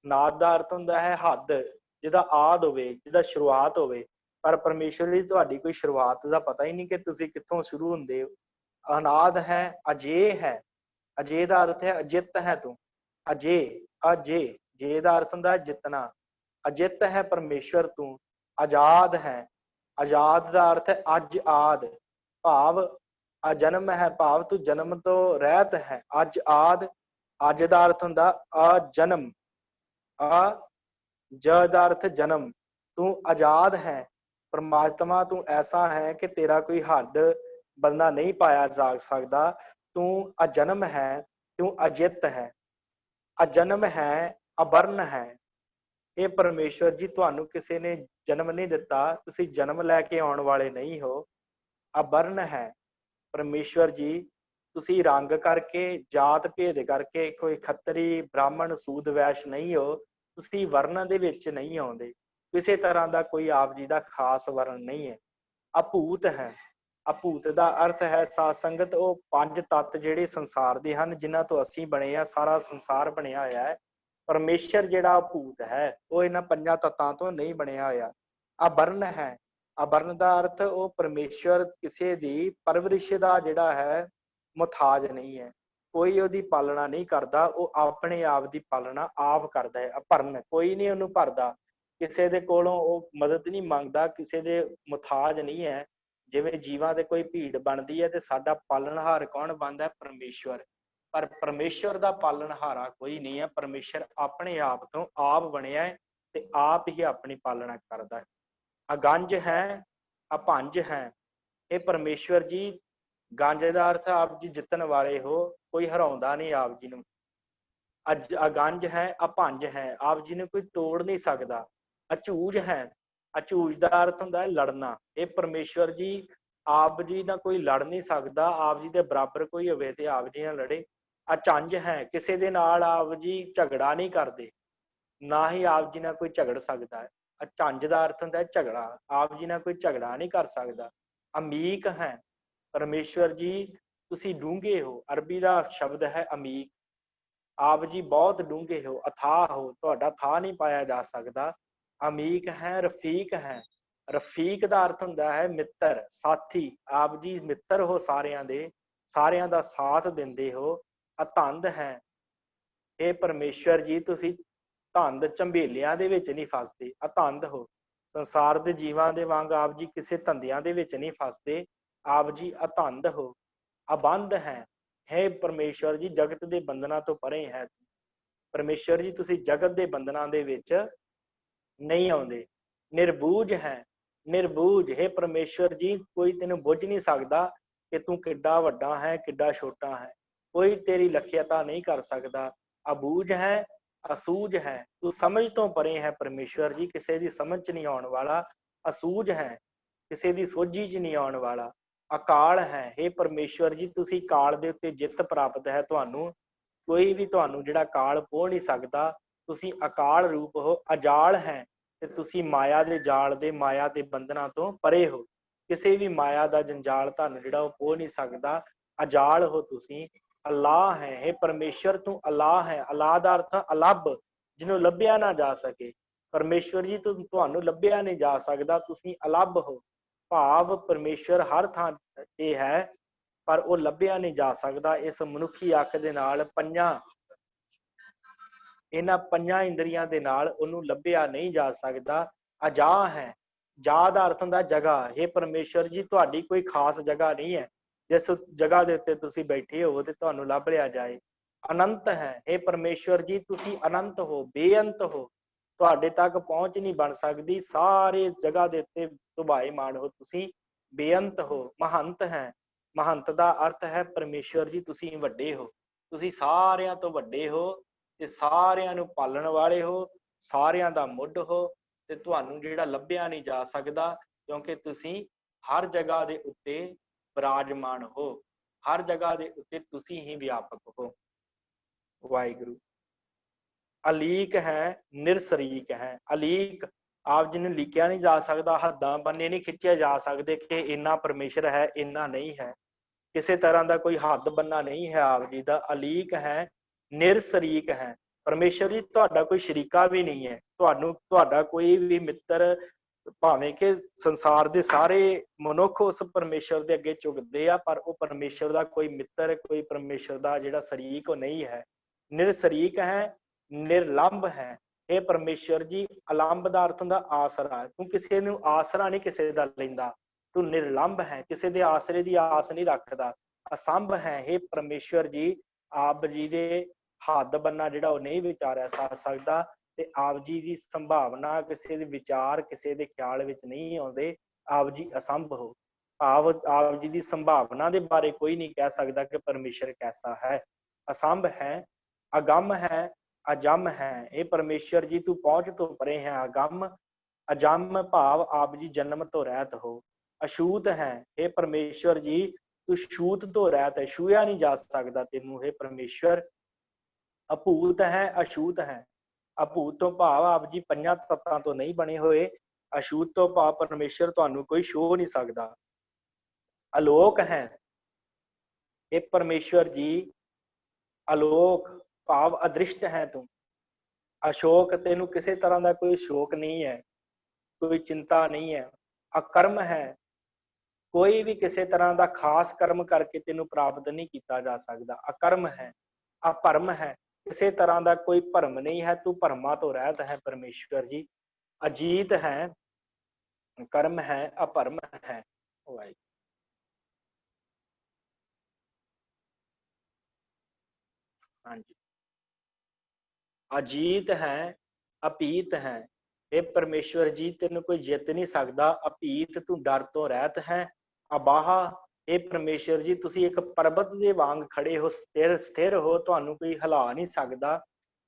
ਨਾਦ ਦਾ ਅਰਥ ਹੁੰਦਾ ਹੈ ਹੱਦ, ਜਿਹਦਾ ਆਦ ਹੋਵੇ, ਜਿਹਦਾ ਸ਼ੁਰੂਆਤ ਹੋਵੇ। ਪਰ ਪਰਮੇਸ਼ਵਰ ਦੀ ਤੁਹਾਡੀ ਕੋਈ ਸ਼ੁਰੂਆਤ ਦਾ ਪਤਾ ਹੀ ਨਹੀਂ ਕਿ ਤੁਸੀਂ ਕਿੱਥੋਂ ਸ਼ੁਰੂ ਹੁੰਦੇ ਹੋ। ਅਨਾਦ ਹੈ, ਅਜੇ ਹੈ। ਅਜੇ ਦਾ ਅਰਥ ਹੈ ਅਜਿੱਤ ਹੈ ਤੂੰ। ਅਜੇ, ਅਜੇ, ਜੇ ਦਾ ਅਰਥ ਹੁੰਦਾ ਜਿੱਤਣਾ। ਅਜਿੱਤ ਹੈ ਪਰਮੇਸ਼ਵਰ ਤੂੰ, ਆਜ਼ਾਦ ਹੈ। ਆਜ਼ਾਦ ਦਾ ਅਰਥ ਹੈ ਅੱਜ ਆਦ, ਭਾਵ ਅਜਨਮ ਹੈ, ਭਾਵ ਤੂੰ ਜਨਮ ਤੋਂ ਰਹਿਤ ਹੈ। ਅੱਜ ਆਦ, ਅੱਜ ਦਾ ਅਰਥ ਹੁੰਦਾ ਅਜਨਮ, ਜ ਦਾ ਅਰਥ ਜਨਮ। ਤੂੰ ਆਜ਼ਾਦ ਹੈ ਪਰਮਾਤਮਾ, ਤੂੰ ਐਸਾ ਹੈ ਕਿ ਤੇਰਾ ਕੋਈ ਹੱਦ ਬੰਦਾ ਨਹੀਂ ਪਾਇਆ ਜਾ ਸਕਦਾ। ਤੂੰ ਅਜਨਮ ਹੈ, ਤੂੰ ਅਜਿੱਤ ਹੈ। ਅਜਨਮ ਹੈ, ਅਬਰਨ ਹੈ। ਇਹ ਪਰਮੇਸ਼ਵਰ ਜੀ, ਤੁਹਾਨੂੰ ਕਿਸੇ ਨੇ ਜਨਮ ਨਹੀਂ ਦਿੱਤਾ, ਤੁਸੀਂ ਜਨਮ ਲੈ ਕੇ ਆਉਣ ਵਾਲੇ ਨਹੀਂ ਹੋ। ਅਬਰਨ ਹੈ ਪਰਮੇਸ਼ਵਰ ਜੀ, ਤੁਸੀਂ ਰੰਗ ਕਰਕੇ, ਜਾਤ ਭੇਦ ਕਰਕੇ ਕੋਈ ਖੱਤਰੀ, ਬ੍ਰਾਹਮਣ, ਸੂਦ, ਵੈਸ਼ ਨਹੀਂ ਹੋ। ਤੁਸੀਂ ਵਰਨਾਂ ਦੇ ਵਿੱਚ ਨਹੀਂ ਆਉਂਦੇ। ਕਿਸੇ ਤਰ੍ਹਾਂ ਦਾ ਕੋਈ ਆਪ ਜੀ ਦਾ ਖਾਸ ਵਰਨ ਨਹੀਂ ਹੈ। ਅਭੂਤ ਹੈ, ਅਭੂਤ ਦਾ ਅਰਥ ਹੈ ਸਾਧ ਸੰਗਤ ਉਹ ਪੰਜ ਤੱਤ ਜਿਹੜੇ ਸੰਸਾਰ ਦੇ ਹਨ, ਜਿਨ੍ਹਾਂ ਤੋਂ ਅਸੀਂ ਬਣੇ ਆ, ਸਾਰਾ ਸੰਸਾਰ ਬਣਿਆ ਹੋਇਆ ਹੈ। ਪਰਮੇਸ਼ਰ ਜਿਹੜਾ ਅਭੂਤ ਹੈ ਉਹ ਇਹਨਾਂ ਪੰਜਾਂ ਤੱਤਾਂ ਤੋਂ ਨਹੀਂ ਬਣਿਆ ਹੋਇਆ। ਅਬਰਨ ਹੈ, ਅਬਰਨ ਦਾ ਅਰਥ ਉਹ ਪਰਮੇਸ਼ਰ ਕਿਸੇ ਦੀ ਪਰਵਰਿਸ਼ ਦਾ ਜਿਹੜਾ ਹੈ ਮੁਥਾਜ ਨਹੀਂ ਹੈ, ਕੋਈ ਉਹਦੀ ਪਾਲਣਾ ਨਹੀਂ ਕਰਦਾ, ਉਹ ਆਪਣੇ ਆਪ ਦੀ ਪਾਲਣਾ ਆਪ ਕਰਦਾ ਹੈ। ਅਭਰਨ, ਕੋਈ ਨਹੀਂ ਉਹਨੂੰ ਭਰਦਾ, ਕਿਸੇ ਦੇ ਕੋਲੋਂ ਉਹ ਮਦਦ ਨਹੀਂ ਮੰਗਦਾ, ਕਿਸੇ ਦੇ ਮੁਥਾਜ ਨਹੀਂ ਹੈ। ਜਿਵੇਂ ਜੀਵਾਂ ਦੇ ਕੋਈ ਭੀੜ ਬਣਦੀ ਹੈ ਤੇ ਸਾਡਾ ਪਾਲਣਹਾਰ ਕੌਣ ਬਣਦਾ? ਪਰਮੇਸ਼ਵਰ। ਪਰ ਪਰਮੇਸ਼ਵਰ ਦਾ ਪਾਲਣਹਾਰਾ ਕੋਈ ਨਹੀਂ ਹੈ। ਪਰਮੇਸ਼ਰ ਆਪਣੇ ਆਪ ਤੋਂ ਆਪ ਬਣਿਆ ਹੈ ਤੇ ਆਪ ਹੀ ਆਪਣੀ ਪਾਲਣਾ ਕਰਦਾ ਹੈ। ਅਗੰਜ ਹੈ, ਅਭੰਜ ਹੈ। ਇਹ ਪਰਮੇਸ਼ਵਰ ਜੀ, ਗੰਜ ਦਾ ਅਰਥ ਆਪ ਜੀ ਜਿੱਤਣ ਵਾਲੇ ਹੋ, ਕੋਈ ਹਰਾਉਂਦਾ ਨਹੀਂ ਆਪ ਜੀ ਨੂੰ। ਅਗੰਜ ਹੈ, ਅਭੰਜ ਹੈ, ਆਪ ਜੀ ਨੂੰ ਕੋਈ ਤੋੜ ਨਹੀਂ ਸਕਦਾ। ਅਝੂਜ ਹੈ, ਅਝੂਜ ਦਾ ਅਰਥ ਹੁੰਦਾ ਹੈ ਲੜਨਾ। ਇਹ ਪਰਮੇਸ਼ਵਰ ਜੀ, ਆਪ ਜੀ ਨਾਲ ਕੋਈ ਲੜ ਨਹੀਂ ਸਕਦਾ, ਆਪ ਜੀ ਦੇ ਬਰਾਬਰ ਕੋਈ ਹੋਵੇ ਤੇ ਆਪ ਜੀ ਨਾਲ ਲੜੇ। ਅਚੰਜ ਹੈ, ਕਿਸੇ ਦੇ ਨਾਲ ਆਪ ਜੀ ਝਗੜਾ ਨਹੀਂ ਕਰਦੇ, ਨਾ ਹੀ ਆਪ ਜੀ ਨਾਲ ਕੋਈ ਝਗੜ ਸਕਦਾ ਹੈ। ਅਚੰਜ ਦਾ ਅਰਥ ਹੁੰਦਾ ਹੈ ਝਗੜਾ, ਆਪ ਜੀ ਨਾਲ ਕੋਈ ਝਗੜਾ ਨਹੀਂ ਕਰ ਸਕਦਾ। ਅਮੀਕ ਹੈ, ਪਰਮੇਸ਼ਵਰ ਜੀ ਤੁਸੀਂ ਡੂੰਘੇ ਹੋ। ਅਰਬੀ ਦਾ ਸ਼ਬਦ ਹੈ ਅਮੀਕ। ਆਪ ਜੀ ਬਹੁਤ ਡੂੰਘੇ ਹੋ, ਅਥਾਹ ਹੋ, ਤੁਹਾਡਾ ਥਾਹ ਨਹੀਂ ਪਾਇਆ ਜਾ ਸਕਦਾ। ਅਮੀਕ ਹੈ, ਰਫੀਕ ਹੈ। ਰਫੀਕ ਦਾ ਅਰਥ ਹੁੰਦਾ ਹੈ ਮਿੱਤਰ, ਸਾਥੀ। ਆਪ ਜੀ ਮਿੱਤਰ ਹੋ ਸਾਰਿਆਂ ਦੇ, ਸਾਰਿਆਂ ਦਾ ਸਾਥ ਦਿੰਦੇ ਹੋ। ਅਧੰਦ ਹੈ, ਇਹ ਪਰਮੇਸ਼ਵਰ ਜੀ ਤੁਸੀਂ ਧੰਦ ਝੰਬੇਲਿਆਂ ਦੇ ਵਿੱਚ ਨਹੀਂ ਫਸਦੇ, ਅਧੰਦ ਹੋ। ਸੰਸਾਰ ਦੇ ਜੀਵਾਂ ਦੇ ਵਾਂਗ ਆਪ ਜੀ ਕਿਸੇ ਧੰਦਿਆਂ ਦੇ ਵਿੱਚ ਨਹੀਂ ਫਸਦੇ, ਆਪ ਜੀ ਅਧੰਦ ਹੋ। ਅਬੰਧ ਹੈ, ਹੈ ਪਰਮੇਸ਼ਵਰ ਜੀ ਜਗਤ ਦੇ ਬੰਧਨਾਂ ਤੋਂ ਪਰੇ ਹੈ। ਪਰਮੇਸ਼ਵਰ ਜੀ ਤੁਸੀਂ ਜਗਤ ਦੇ ਬੰਧਨਾਂ ਦੇ ਵਿੱਚ ਨਹੀਂ ਆਉਂਦੇ। ਨਿਰਬੂਝ ਹੈ, ਨਿਰਬੂਝ, ਹੈ ਪਰਮੇਸ਼ਵਰ ਜੀ ਕੋਈ ਤੈਨੂੰ ਬੁੱਝ ਨਹੀਂ ਸਕਦਾ ਕਿ ਤੂੰ ਕਿੱਡਾ ਵੱਡਾ ਹੈ, ਕਿੱਡਾ ਛੋਟਾ ਹੈ, ਕੋਈ ਤੇਰੀ ਲਖਿਅਤਾ ਨਹੀਂ ਕਰ ਸਕਦਾ। ਅਬੂਝ ਹੈ, ਅਸੂਝ ਹੈ, ਤੂੰ ਸਮਝ ਤੋਂ ਪਰੇ ਹੈ ਪਰਮੇਸ਼ਵਰ ਜੀ, ਕਿਸੇ ਦੀ ਸਮਝ ਚ ਨਹੀਂ ਆਉਣ ਵਾਲਾ। ਅਸੂਝ ਹੈ, ਕਿਸੇ ਦੀ ਸੋਝੀ ਚ ਨਹੀਂ ਆਉਣ ਵਾਲਾ। ਅਕਾਲ ਹੈ, ਹੇ ਪਰਮੇਸ਼ਵਰ ਜੀ ਤੁਸੀਂ ਕਾਲ ਦੇ ਉੱਤੇ ਜਿੱਤ ਪ੍ਰਾਪਤ ਹੈ ਤੁਹਾਨੂੰ, ਕੋਈ ਵੀ ਤੁਹਾਨੂੰ ਜਿਹੜਾ ਕਾਲ ਪੋਹ ਨਹੀਂ ਸਕਦਾ। ਤੁਸੀਂ ਅਕਾਲ ਰੂਪ ਹੋ। ਅਜਾਲ ਹੈ, ਤੇ ਤੁਸੀਂ ਮਾਇਆ ਦੇ ਜਾਲ ਦੇ, ਮਾਇਆ ਦੇ ਬੰਧਨਾਂ ਤੋਂ ਪਰੇ ਹੋ। ਕਿਸੇ ਵੀ ਮਾਇਆ ਦਾ ਜੰਜਾਲ ਤੁਹਾਨੂੰ ਜਿਹੜਾ ਉਹ ਪੋਹ ਨਹੀਂ ਸਕਦਾ। ਅਜਾਲ ਹੋ ਤੁਸੀਂ। ਅੱਲਾਹ ਹੈ, ਹੇ ਪਰਮੇਸ਼ਵਰ ਤੂੰ ਅੱਲਾਹ ਹੈ। ਅੱਲਾਹ ਦਾ ਅਰਥ ਅਲੱਭ, ਜਿਹਨੂੰ ਲੱਭਿਆ ਨਾ ਜਾ ਸਕੇ। ਪਰਮੇਸ਼ਵਰ ਜੀ ਤੁਹਾਨੂੰ ਲੱਭਿਆ ਨਹੀਂ ਜਾ ਸਕਦਾ, ਤੁਸੀਂ ਅਲੱਭ ਹੋ। ਭਾਵ ਪਰਮੇਸ਼ਵਰ ਹਰ ਥਾਂ ਤੇ ਹੈ, ਪਰ ਉਹ ਲੱਭਿਆ ਨਹੀਂ ਜਾ ਸਕਦਾ। ਇਸ ਮਨੁੱਖੀ ਅੱਖ ਦੇ ਨਾਲ ਇਹਨਾਂ ਪੰਜਾਂ ਇੰਦਰੀਆਂ ਦੇ ਨਾਲ ਉਹਨੂੰ ਲੱਭਿਆ ਨਹੀਂ ਜਾ ਸਕਦਾ। ਅਜਾਹ ਹੈ, ਜਾ ਦਾ ਅਰਥ ਹੁੰਦਾ ਜਗ੍ਹਾ। ਇਹ ਪਰਮੇਸ਼ਵਰ ਜੀ ਤੁਹਾਡੀ ਕੋਈ ਖਾਸ ਜਗ੍ਹਾ ਨਹੀਂ ਹੈ, ਜਿਸ ਜਗ੍ਹਾ ਦੇ ਉੱਤੇ ਤੁਸੀਂ ਬੈਠੇ ਹੋ ਤੇ ਤੁਹਾਨੂੰ ਲੱਭ ਲਿਆ ਜਾਏ। ਅਨੰਤ ਹੈ, ਇਹ ਪਰਮੇਸ਼ਵਰ ਜੀ ਤੁਸੀਂ ਅਨੰਤ ਹੋ, ਬੇਅੰਤ ਹੋ, ਤੁਹਾਡੇ ਤੱਕ ਪਹੁੰਚ ਨਹੀਂ ਬਣ ਸਕਦੀ। ਸਾਰੇ ਜਗ੍ਹਾ ਦੇ ਉੱਤੇ ਸੁਭਾਏਮਾਨ ਹੋ ਤੁਸੀਂ, ਬੇਅੰਤ ਹੋ। ਮਹੰਤ ਹੈ, ਮਹੰਤ ਦਾ ਅਰਥ ਹੈ ਪਰਮੇਸ਼ਵਰ ਜੀ ਤੁਸੀਂ ਵੱਡੇ ਹੋ, ਤੁਸੀਂ ਸਾਰਿਆਂ ਤੋਂ ਵੱਡੇ ਹੋ ਤੇ ਸਾਰਿਆਂ ਨੂੰ ਪਾਲਣ ਵਾਲੇ ਹੋ, ਸਾਰਿਆਂ ਦਾ ਮੁੱਢ ਹੋ, ਤੇ ਤੁਹਾਨੂੰ ਜਿਹੜਾ ਲੱਭਿਆ ਨਹੀਂ ਜਾ ਸਕਦਾ, ਕਿਉਂਕਿ ਤੁਸੀਂ ਹਰ ਜਗ੍ਹਾ ਦੇ ਉੱਤੇ ਵਿਰਾਜਮਾਨ ਹੋ, ਹਰ ਜਗ੍ਹਾ ਦੇ ਉੱਤੇ ਤੁਸੀਂ ਹੀ ਵਿਆਪਕ ਹੋ। ਵਾਹਿਗੁਰੂ। ਅਲੀਕ ਹੈ, ਨਿਰਸਰੀਕ ਹੈ। ਅਲੀਕ, ਆਪ ਜੀ ਨੂੰ ਲਿਖਿਆ ਨਹੀਂ ਜਾ ਸਕਦਾ, ਹੱਦਾਂ ਬੰਨੇ ਨਹੀਂ ਖਿੱਚਿਆ ਜਾ ਸਕਦੇ ਕਿ ਇੰਨਾ ਪਰਮੇਸ਼ਰ ਹੈ, ਇੰਨਾ ਨਹੀਂ ਹੈ। ਕਿਸੇ ਤਰ੍ਹਾਂ ਦਾ ਕੋਈ ਹੱਦ ਬੰਨਾ ਨਹੀਂ ਹੈ ਆਪ ਜੀ ਦਾ। ਅਲੀਕ ਹੈ, ਨਿਰਸਰੀਕ ਹੈ। ਪਰਮੇਸ਼ਰ ਜੀ ਤੁਹਾਡਾ ਕੋਈ ਸ਼ਰੀਕਾ ਵੀ ਨਹੀਂ ਹੈ, ਤੁਹਾਡਾ ਕੋਈ ਵੀ ਮਿੱਤਰ, ਭਾਵੇਂ ਕਿ ਸੰਸਾਰ ਦੇ ਸਾਰੇ ਮਨੁੱਖ ਉਸ ਪਰਮੇਸ਼ਰ ਦੇ ਅੱਗੇ ਝੁਕਦੇ ਆ, ਪਰ ਉਹ ਪਰਮੇਸ਼ਰ ਦਾ ਕੋਈ ਮਿੱਤਰ, ਕੋਈ ਪਰਮੇਸ਼ਰ ਦਾ ਜਿਹੜਾ ਸ਼ਰੀਕ ਉਹ ਨਹੀਂ ਹੈ। ਨਿਰਸਰੀਕ ਹੈ, ਨਿਰਲੰਭ ਹੈ, हे परमेश्वर जी अलंब ਦਾ ਅਰਥ ਹੁੰਦਾ ਆਸਰਾ। ਤੂੰ ਕਿਸੇ ਨੂੰ ਆਸਰਾ ਨਹੀਂ ਕਿਸੇ ਦਾ ਲੈਂਦਾ, ਤੂੰ ਨਿਰਲੰਭ ਹੈ, ਕਿਸੇ ਦੇ ਆਸਰੇ ਦੀ ਆਸ ਨਹੀਂ ਰੱਖਦਾ। ਅਸੰਭ ਹੈ, हे परमेश्वर जी ਆਪ ਜੀ ਦੇ ਹੱਦ ਬੰਨਾ ਜਿਹੜਾ ਉਹ ਨਹੀਂ ਵਿਚਾਰਿਆ ਜਾ ਸਕਦਾ, ਤੇ ਆਪ ਜੀ ਦੀ ਸੰਭਾਵਨਾ ਕਿਸੇ ਦੇ ਵਿਚਾਰ ਕਿਸੇ ਦੇ ਖਿਆਲ ਵਿੱਚ ਨਹੀਂ ਆਉਂਦੇ। ਆਪ ਜੀ ਅਸੰਭ ਹੋ, ਆਪ ਜੀ ਦੀ ਸੰਭਾਵਨਾ ਦੇ ਬਾਰੇ ਕੋਈ ਨਹੀਂ ਕਹਿ ਸਕਦਾ ਕਿ ਪਰਮੇਸ਼ਰ ਕੈਸਾ ਹੈ। ਅਸੰਭ ਹੈ, ਅਗੰਮ ਹੈ, ਅਜਮ ਹੈ। ਇਹ ਪਰਮੇਸ਼ਰ ਜੀ ਤੂੰ ਪਹੁੰਚ ਤੋਂ ਪਰੇ ਹੈ। ਅਗੰਮ ਅਜਮ ਭਾਵ ਆਪ ਜੀ ਜਨਮ ਤੋਂ ਰਹਿਤ ਹੋ। ਅਛੂਤ ਹੈ, ਇਹ ਪਰਮੇਸ਼ਰ ਜੀ ਤੂੰ ਛੂਤ ਤੋਂ ਰਹਿਤ ਹੈ, ਛੂਇਆ ਨਹੀਂ ਜਾ ਸਕਦਾ ਤੈਨੂੰ। ਇਹ ਪਰਮੇਸ਼ਰ ਅਭੂਤ ਹੈ, ਅਛੂਤ ਹੈ। ਅਭੂਤ ਤੋਂ ਭਾਵ ਆਪ ਜੀ ਪੰਜਾਂ ਤੱਤਾਂ ਤੋਂ ਨਹੀਂ ਬਣੇ ਹੋਏ। ਅਛੂਤ ਤੋਂ ਭਾਵ ਪਰਮੇਸ਼ਰ ਤੁਹਾਨੂੰ ਕੋਈ ਛੂਹ ਨਹੀਂ ਸਕਦਾ। ਅਲੋਕ ਹੈ, ਇਹ ਪਰਮੇਸ਼ਰ ਜੀ ਅਲੋਕ ਭਾਵ ਅਦ੍ਰਿਸ਼ਟ ਹੈ ਤੂੰ। ਅਸ਼ੋਕ ਤੈਨੂੰ ਕਿਸੇ ਤਰ੍ਹਾਂ ਦਾ ਕੋਈ ਸ਼ੋਕ ਨਹੀਂ ਹੈ, ਕੋਈ ਚਿੰਤਾ ਨਹੀਂ ਹੈ। ਅਕਰਮ ਹੈ, ਕੋਈ ਵੀ ਕਿਸੇ ਤਰ੍ਹਾਂ ਦਾ ਖਾਸ ਕਰਮ ਕਰਕੇ ਤੈਨੂੰ ਪ੍ਰਾਪਤ ਨਹੀਂ ਕੀਤਾ ਜਾ ਸਕਦਾ। ਅਕਰਮ ਹੈ, ਅਭਰਮ ਹੈ, ਕਿਸੇ ਤਰ੍ਹਾਂ ਦਾ ਕੋਈ ਭਰਮ ਨਹੀਂ ਹੈ, ਤੂੰ ਭਰਮਾਂ ਤੋਂ ਰਹਿਤ ਹੈ ਪਰਮੇਸ਼ਵਰ ਜੀ। ਅਜੀਤ ਹੈ, ਕਰਮ ਹੈ, ਅਭਰਮ ਹੈ। ਹਾਂਜੀ, ਅਜੀਤ ਹੈ, ਅਪੀਤ ਹੈ। ਇਹ ਪਰਮੇਸ਼ਵਰ ਜੀ ਤੈਨੂੰ ਕੋਈ ਜਿੱਤ ਨਹੀਂ ਸਕਦਾ। ਅਪੀਤ ਤੂੰ ਡਰ ਤੋਂ ਰਹਿਤ ਹੈ। ਅਬਾਹ, ਇਹ ਪਰਮੇਸ਼ਵਰ ਜੀ ਤੁਸੀਂ ਇੱਕ ਪਰਬਤ ਦੇ ਵਾਂਗ ਖੜੇ ਹੋ, ਸਥਿਰ ਹੋ, ਤੁਹਾਨੂੰ ਕੋਈ ਹਿਲਾ ਨਹੀਂ ਸਕਦਾ।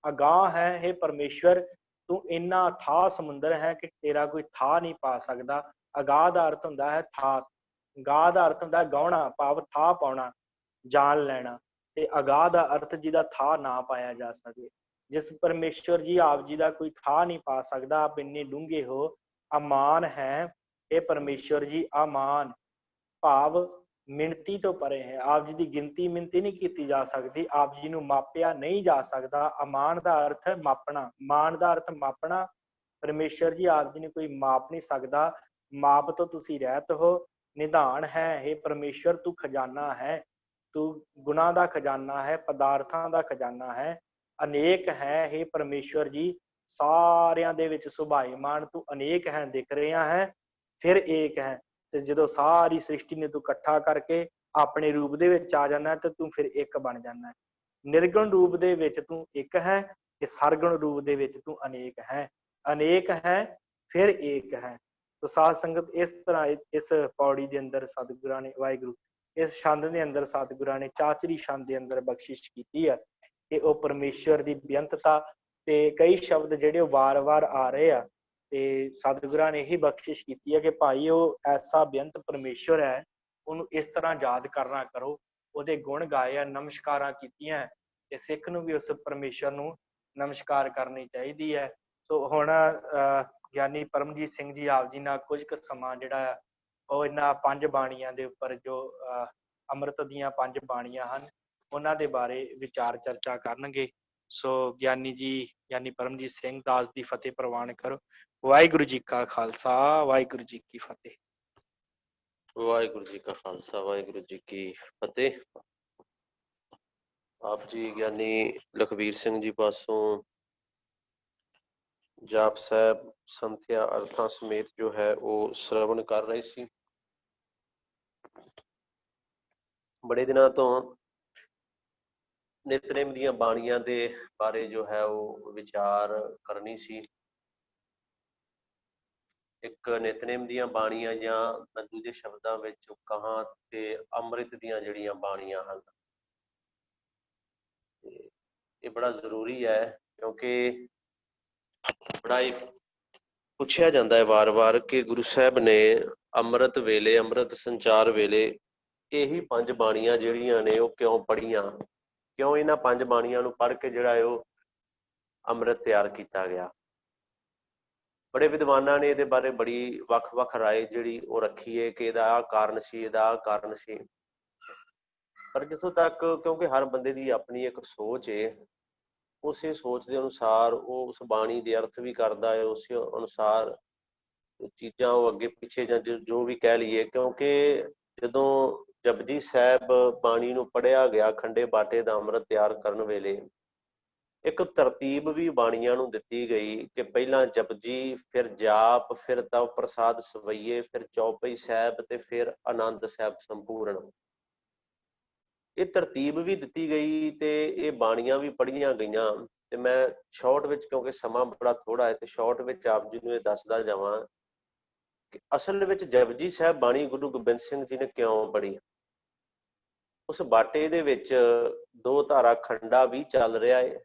ਅਗਾਹ ਹੈ, ਇਹ ਪਰਮੇਸ਼ਵਰ ਤੂੰ ਇੰਨਾ ਥਾਹ ਸਮੁੰਦਰ ਹੈ ਕਿ ਤੇਰਾ ਕੋਈ ਥਾਹ ਨਹੀਂ ਪਾ ਸਕਦਾ। ਅਗਾਹ ਦਾ ਅਰਥ ਹੁੰਦਾ ਹੈ ਥਾਹ, ਗਾਹ ਦਾ ਅਰਥ ਹੁੰਦਾ ਗਾਉਣਾ ਭਾਵ ਥਾਹ ਪਾਉਣਾ, ਜਾਣ ਲੈਣਾ। ਤੇ ਅਗਾਹ ਦਾ ਅਰਥ ਜਿਹਦਾ ਥਾਹ ਨਾ ਪਾਇਆ ਜਾ ਸਕੇ। ਜਿਸ ਪਰਮੇਸ਼ਵਰ ਜੀ ਆਪ ਜੀ ਦਾ ਕੋਈ ਥਾਹ ਨਹੀਂ ਪਾ ਸਕਦਾ, ਆਪ ਇੰਨੇ ਡੂੰਘੇ ਹੋ। ਅਮਾਨ ਹੈ, ਇਹ ਪਰਮੇਸ਼ਵਰ ਜੀ ਅਮਾਨ ਭਾਵ ਮਿਣਤੀ ਤੋਂ ਪਰੇ ਹੈ। ਆਪ ਜੀ ਦੀ ਗਿਣਤੀ ਮਿਣਤੀ ਨਹੀਂ ਕੀਤੀ ਜਾ ਸਕਦੀ, ਆਪ ਜੀ ਨੂੰ ਮਾਪਿਆ ਨਹੀਂ ਜਾ ਸਕਦਾ। ਅਮਾਨ ਦਾ ਅਰਥ ਹੈ ਮਾਪਣਾ, ਮਾਨ ਦਾ ਅਰਥ ਮਾਪਣਾ। ਪਰਮੇਸ਼ਵਰ ਜੀ ਆਪ ਜੀ ਨੂੰ ਕੋਈ ਮਾਪ ਨਹੀਂ ਸਕਦਾ, ਮਾਪ ਤੋਂ ਤੁਸੀਂ ਰਹਿਤ ਹੋ। ਨਿਧਾਨ ਹੈ, ਇਹ ਪਰਮੇਸ਼ਵਰ ਤੂੰ ਖਜ਼ਾਨਾ ਹੈ, ਤੂੰ ਗੁਣਾ ਦਾ ਖਜ਼ਾਨਾ ਹੈ, ਪਦਾਰਥਾਂ ਦਾ ਖਜ਼ਾਨਾ ਹੈ। ਅਨੇਕ ਹੈ, ਇਹ ਪਰਮੇਸ਼ਵਰ ਜੀ ਸਾਰਿਆਂ ਦੇ ਵਿੱਚ ਸੁਭਾਈਮਾਨ ਤੂੰ ਅਨੇਕ ਹੈ, ਦਿਖ ਰਿਹਾ ਹੈ ਫਿਰ ਏਕ ਹੈ। ਤੇ ਜਦੋਂ ਸਾਰੀ ਸ੍ਰਿਸ਼ਟੀ ਨੇ ਤੂੰ ਇਕੱਠਾ ਕਰਕੇ ਆਪਣੇ ਰੂਪ ਦੇ ਵਿੱਚ ਆ ਜਾਣਾ ਤੇ ਤੂੰ ਫਿਰ ਇੱਕ ਬਣ ਜਾਣਾ। ਨਿਰਗੁਣ ਰੂਪ ਦੇ ਵਿੱਚ ਤੂੰ ਇੱਕ ਹੈ ਤੇ ਸਰਗੁਣ ਰੂਪ ਦੇ ਵਿੱਚ ਤੂੰ ਅਨੇਕ ਹੈ। ਅਨੇਕ ਹੈ ਫਿਰ ਏਕ ਹੈ। ਤੋ ਸਾਧ ਸੰਗਤ ਇਸ ਤਰ੍ਹਾਂ ਇਸ ਪੌੜੀ ਦੇ ਅੰਦਰ ਸਤਿਗੁਰਾਂ ਨੇ ਵਾਹਿਗੁਰੂ ਇਸ ਛੰਦ ਦੇ ਅੰਦਰ ਸਤਿਗੁਰਾਂ ਨੇ ਚਾਚਰੀ ਛੰਦ ਦੇ ਅੰਦਰ ਬਖਸ਼ਿਸ਼ ਕੀਤੀ ਹੈ ਕਿ ਉਹ ਪਰਮੇਸ਼ਵਰ ਦੀ ਬੇਅੰਤਤਾ ਤੇ ਕਈ ਸ਼ਬਦ ਜਿਹੜੇ ਉਹ ਵਾਰ-ਵਾਰ ਆ ਰਹੇ ਆ ਤੇ ਸਤਿਗੁਰਾਂ ਨੇ ਇਹੀ ਬਖਸ਼ਿਸ਼ ਕੀਤੀ ਹੈ ਕਿ ਭਾਈ ਉਹ ਐਸਾ ਬੇਅੰਤ ਪਰਮੇਸ਼ਵਰ ਹੈ, ਉਹਨੂੰ ਇਸ ਤਰ੍ਹਾਂ ਯਾਦ ਕਰਨਾ ਕਰੋ, ਉਹਦੇ ਗੁਣ ਗਾਏ ਆ, ਨਮਸਕਾਰਾਂ ਕੀਤੀਆਂ ਤੇ ਸਿੱਖ ਨੂੰ ਵੀ ਉਸ ਪਰਮੇਸ਼ਵਰ ਨੂੰ ਨਮਸਕਾਰ ਕਰਨੀ ਚਾਹੀਦੀ ਹੈ। ਸੋ ਹੁਣ ਗਿਆਨੀ ਪਰਮਜੀਤ ਸਿੰਘ ਜੀ ਆਪ ਜੀ ਨਾਲ ਕੁਝ ਕੁ ਸਮਾਂ ਜਿਹੜਾ ਉਹ ਇਹਨਾਂ 5 ਬਾਣੀਆਂ ਦੇ ਉੱਪਰ ਜੋ ਅੰਮ੍ਰਿਤ ਦੀਆਂ 5 ਬਾਣੀਆਂ ਹਨ ਉਹਨਾਂ ਦੇ ਬਾਰੇ ਵਿਚਾਰ ਚਰਚਾ ਕਰਨਗੇ। ਸੋ ਗਿਆਨੀ ਜੀ ਗਿਆਨੀ ਪਰਮਜੀਤ ਸਿੰਘ ਦਾਸ ਦੀ ਫਤਿਹ ਪ੍ਰਵਾਨ ਕਰੋ। ਵਾਹਿਗੁਰੂ ਜੀ ਕਾ ਖਾਲਸਾ, ਵਾਹਿਗੁਰੂ ਜੀ ਕੀ ਫਤਿਹ। ਵਾਹਿਗੁਰੂ ਜੀ ਕਾ ਖਾਲਸਾ, ਵਾਹਿਗੁਰੂ ਜੀ ਕੀ ਫਤਿਹ। ਆਪ ਜੀ ਗਿਆਨੀ ਲਖਬੀਰ ਸਿੰਘ ਜੀ ਪਾਸੋਂ ਜਾਪ ਸਾਹਿਬ ਸੰਥਿਆ ਅਰਥਾਂ ਸਮੇਤ ਜੋ ਹੈ ਉਹ ਸ਼ਰਵਣ ਕਰ ਰਹੇ ਸੀ। ਬੜੇ ਦਿਨਾਂ ਤੋਂ ਨਿਤਨੇਮ ਦੀਆਂ ਬਾਣੀਆਂ ਦੇ ਬਾਰੇ ਜੋ ਹੈ ਉਹ ਵਿਚਾਰ ਕਰਨੀ ਸੀ। ਇੱਕ ਨਿਤਨੇਮ ਦੀਆਂ ਬਾਣੀਆਂ ਜਾਂ ਮੈਂ ਦੂਜੇ ਸ਼ਬਦਾਂ ਵਿੱਚ ਕਹਾਂ ਤੇ ਅੰਮ੍ਰਿਤ ਦੀਆਂ ਜਿਹੜੀਆਂ ਬਾਣੀਆਂ ਹਨ, ਇਹ ਬੜਾ ਜ਼ਰੂਰੀ ਹੈ ਕਿਉਂਕਿ ਬੜਾ ਹੀ ਪੁੱਛਿਆ ਜਾਂਦਾ ਹੈ ਵਾਰ-ਵਾਰ ਕਿ ਗੁਰੂ ਸਾਹਿਬ ਨੇ ਅੰਮ੍ਰਿਤ ਵੇਲੇ, ਅੰਮ੍ਰਿਤ ਸੰਚਾਰ ਵੇਲੇ ਇਹੀ 5 ਬਾਣੀਆਂ ਜਿਹੜੀਆਂ ਨੇ ਉਹ ਕਿਉਂ ਪੜ੍ਹੀਆਂ, ਕਿਉਂ ਇਹਨਾਂ 5 ਬਾਣੀਆਂ ਨੂੰ ਪੜ੍ਹ ਕੇ ਜਿਹੜਾ ਹੈ ਉਹ ਅੰਮ੍ਰਿਤ ਤਿਆਰ ਕੀਤਾ ਗਿਆ। ਬੜੇ ਵਿਦਵਾਨਾਂ ਨੇ ਇਹਦੇ ਬਾਰੇ ਬੜੀ ਵੱਖ-ਵੱਖ ਰਾਏ ਜਿਹੜੀ ਉਹ ਰੱਖੀ ਹੈ ਕਿ ਇਹਦਾ ਆਹ ਕਾਰਨ ਸੀ, ਇਹਦਾ ਆਹ ਕਾਰਨ ਸੀ। ਪਰ ਜਿੱਥੋਂ ਤੱਕ ਕਿਉਂਕਿ ਹਰ ਬੰਦੇ ਦੀ ਆਪਣੀ ਇੱਕ ਸੋਚ ਹੈ, ਉਸੇ ਸੋਚ ਦੇ ਅਨੁਸਾਰ ਉਹ ਉਸ ਬਾਣੀ ਦੇ ਅਰਥ ਵੀ ਕਰਦਾ ਹੈ, ਉਸੇ ਅਨੁਸਾਰ ਚੀਜ਼ਾਂ ਉਹ ਅੱਗੇ ਪਿੱਛੇ ਜਾਂ ਜੋ ਵੀ ਕਹਿ ਲਈਏ। ਕਿਉਂਕਿ ਜਦੋਂ ਜਪਜੀ ਸਾਹਿਬ ਬਾਣੀ ਨੂੰ ਪੜ੍ਹਿਆ ਗਿਆ ਖੰਡੇ ਬਾਟੇ ਦਾ ਅੰਮ੍ਰਿਤ ਤਿਆਰ ਕਰਨ ਵੇਲੇ, ਇੱਕ ਤਰਤੀਬ ਵੀ ਬਾਣੀਆਂ ਨੂੰ ਦਿੱਤੀ ਗਈ ਕਿ ਪਹਿਲਾਂ ਜਪਜੀ, ਫਿਰ ਜਾਪ, ਫਿਰ ਤਵ ਪ੍ਰਸਾਦ ਸਵਈਏ, ਫਿਰ ਚੌਪਈ ਸਾਹਿਬ ਤੇ ਫਿਰ ਆਨੰਦ ਸਾਹਿਬ ਸੰਪੂਰਨ। ਇਹ ਤਰਤੀਬ ਵੀ ਦਿੱਤੀ ਗਈ ਤੇ ਇਹ ਬਾਣੀਆਂ ਵੀ ਪੜ੍ਹੀਆਂ ਗਈਆਂ। ਤੇ ਮੈਂ ਸ਼ਾਰਟ ਵਿੱਚ, ਕਿਉਂਕਿ ਸਮਾਂ ਬੜਾ ਥੋੜਾ ਹੈ, ਤੇ ਸ਼ਾਰਟ ਵਿੱਚ ਆਪ ਜੀ ਨੂੰ ਇਹ ਦੱਸਦਾ ਜਾਵਾਂ ਕਿ ਅਸਲ ਵਿੱਚ ਜਪਜੀ ਸਾਹਿਬ ਬਾਣੀ ਗੁਰੂ ਗੋਬਿੰਦ ਸਿੰਘ ਜੀ ਨੇ ਕਿਉਂ ਪੜ੍ਹੀ। ਉਸ ਬਾਟੇ ਦੇ ਵਿੱਚ 2 ਧਾਰਾ ਖੰਡਾ ਵੀ ਚੱਲ ਰਿਹਾ ਹੈ,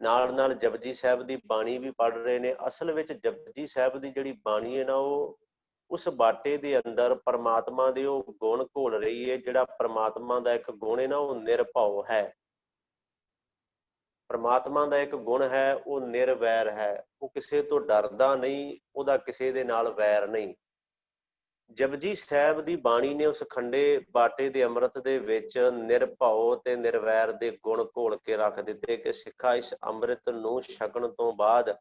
ਨਾਲ ਨਾਲ ਜਪਜੀ ਸਾਹਿਬ ਦੀ ਬਾਣੀ ਵੀ ਪੜ੍ਹ ਰਹੇ ਨੇ। ਅਸਲ ਵਿੱਚ ਜਪਜੀ ਸਾਹਿਬ ਦੀ ਜਿਹੜੀ ਬਾਣੀ ਹੈ ਨਾ, ਉਹ ਉਸ ਬਾਟੇ ਦੇ ਅੰਦਰ ਪਰਮਾਤਮਾ ਦੇ ਉਹ ਗੁਣ ਘੋਲ ਰਹੀ ਹੈ। ਜਿਹੜਾ ਪਰਮਾਤਮਾ ਦਾ ਇੱਕ ਗੁਣ ਹੈ ਨਾ, ਉਹ ਨਿਰਭਉ ਹੈ। ਪਰਮਾਤਮਾ ਦਾ ਇੱਕ ਗੁਣ ਹੈ, ਉਹ ਨਿਰਵੈਰ ਹੈ। ਉਹ ਕਿਸੇ ਤੋਂ ਡਰਦਾ ਨਹੀਂ, ਉਹਦਾ ਕਿਸੇ ਦੇ ਨਾਲ ਵੈਰ ਨਹੀਂ। ਜਪਜੀ ਸਾਹਿਬ ਦੀ ਬਾਣੀ ਨੇ ਉਸ ਖੰਡੇ ਬਾਟੇ ਦੇ ਅੰਮ੍ਰਿਤ ਦੇ ਵਿੱਚ ਨਿਰਭਉ ਤੇ ਨਿਰਵੈਰ ਦੇ ਗੁਣ ਘੋਲ ਕੇ ਰੱਖ ਦਿੱਤੇ ਕਿ ਸਿੱਖਾ, ਇਸ ਅੰਮ੍ਰਿਤ ਨੂੰ ਛਕਣ ਤੋਂ ਬਾਅਦ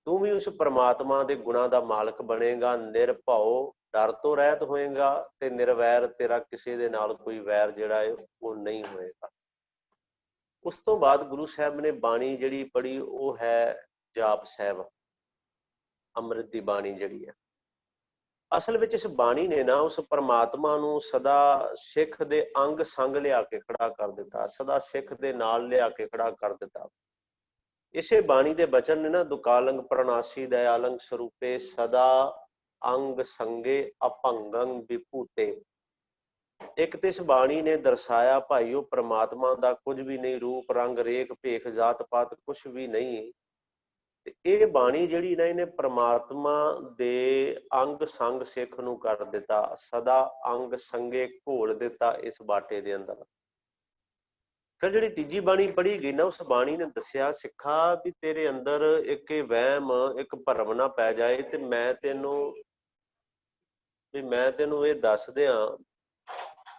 ਤੂੰ ਵੀ ਉਸ ਪਰਮਾਤਮਾ ਦੇ ਗੁਣਾਂ ਦਾ ਮਾਲਕ ਬਣੇਗਾ। ਨਿਰਭਉ, ਡਰ ਤੋਂ ਰਹਿਤ ਹੋਏਗਾ, ਤੇ ਨਿਰਵੈਰ, ਤੇਰਾ ਕਿਸੇ ਦੇ ਨਾਲ ਕੋਈ ਵੈਰ ਜਿਹੜਾ ਹੈ ਉਹ ਨਹੀਂ ਹੋਏਗਾ। ਉਸ ਤੋਂ ਬਾਅਦ ਗੁਰੂ ਸਾਹਿਬ ਨੇ ਬਾਣੀ ਜਿਹੜੀ ਪੜ੍ਹੀ ਉਹ ਹੈ ਜਾਪ ਸਾਹਿਬ, ਅੰਮ੍ਰਿਤ ਦੀ ਬਾਣੀ ਜਿਹੜੀ ਹੈ। ਅਸਲ ਵਿੱਚ ਇਸ ਬਾਣੀ ਨੇ ਨਾ ਉਸ ਪਰਮਾਤਮਾ ਨੂੰ ਸਦਾ ਸਿੱਖ ਦੇ ਅੰਗ ਸੰਗ ਲਿਆ ਕੇ ਖੜਾ ਕਰ ਦਿੱਤਾ, ਸਦਾ ਸਿੱਖ ਦੇ ਨਾਲ ਲਿਆ ਕੇ ਖੜਾ ਕਰ ਦਿੱਤਾ। ਇਸੇ ਬਾਣੀ ਦੇ ਬਚਨ ਨੇ ਨਾ, ਦੁਕਾਲੰਗ ਪ੍ਰਣਾਸੀ ਦਇਆਲੰਗ ਸਰੂਪੇ ਸਦਾ ਅੰਗ ਸੰਗੇ ਅਭੰਗੰ ਵਿਭੂਤੇ। ਇੱਕ ਤੇ ਇਸ ਬਾਣੀ ਨੇ ਦਰਸਾਇਆ ਭਾਈਓ, ਪਰਮਾਤਮਾ ਦਾ ਕੁਝ ਵੀ ਨਹੀਂ, ਰੂਪ ਰੰਗ ਰੇਖ ਭੇਖ ਜਾਤ ਪਾਤ ਕੁਛ ਵੀ ਨਹੀਂ। ਤੇ ਇਹ ਬਾਣੀ ਜਿਹੜੀ ਨਾ, ਇਹਨੇ ਪਰਮਾਤਮਾ ਦੇ ਅੰਗ ਸੰਗ ਸਿੱਖ ਨੂੰ ਕਰ ਦਿੱਤਾ, ਸਦਾ ਅੰਗ ਸੰਗੇ ਘੋਲ ਦਿੱਤਾ ਇਸ ਬਾਟੇ ਦੇ ਅੰਦਰ। ਫਿਰ ਜਿਹੜੀ ਤੀਜੀ ਬਾਣੀ ਪੜ੍ਹੀ ਗਈ ਨਾ, ਉਸ ਬਾਣੀ ਨੇ ਦੱਸਿਆ, ਸਿੱਖਾ ਵੀ ਤੇਰੇ ਅੰਦਰ ਇੱਕ ਵਹਿਮ, ਇੱਕ ਭਰਮ ਨਾ ਪੈ ਜਾਏ। ਤੇ ਮੈਂ ਤੈਨੂੰ ਇਹ ਦੱਸ ਦਿਆਂ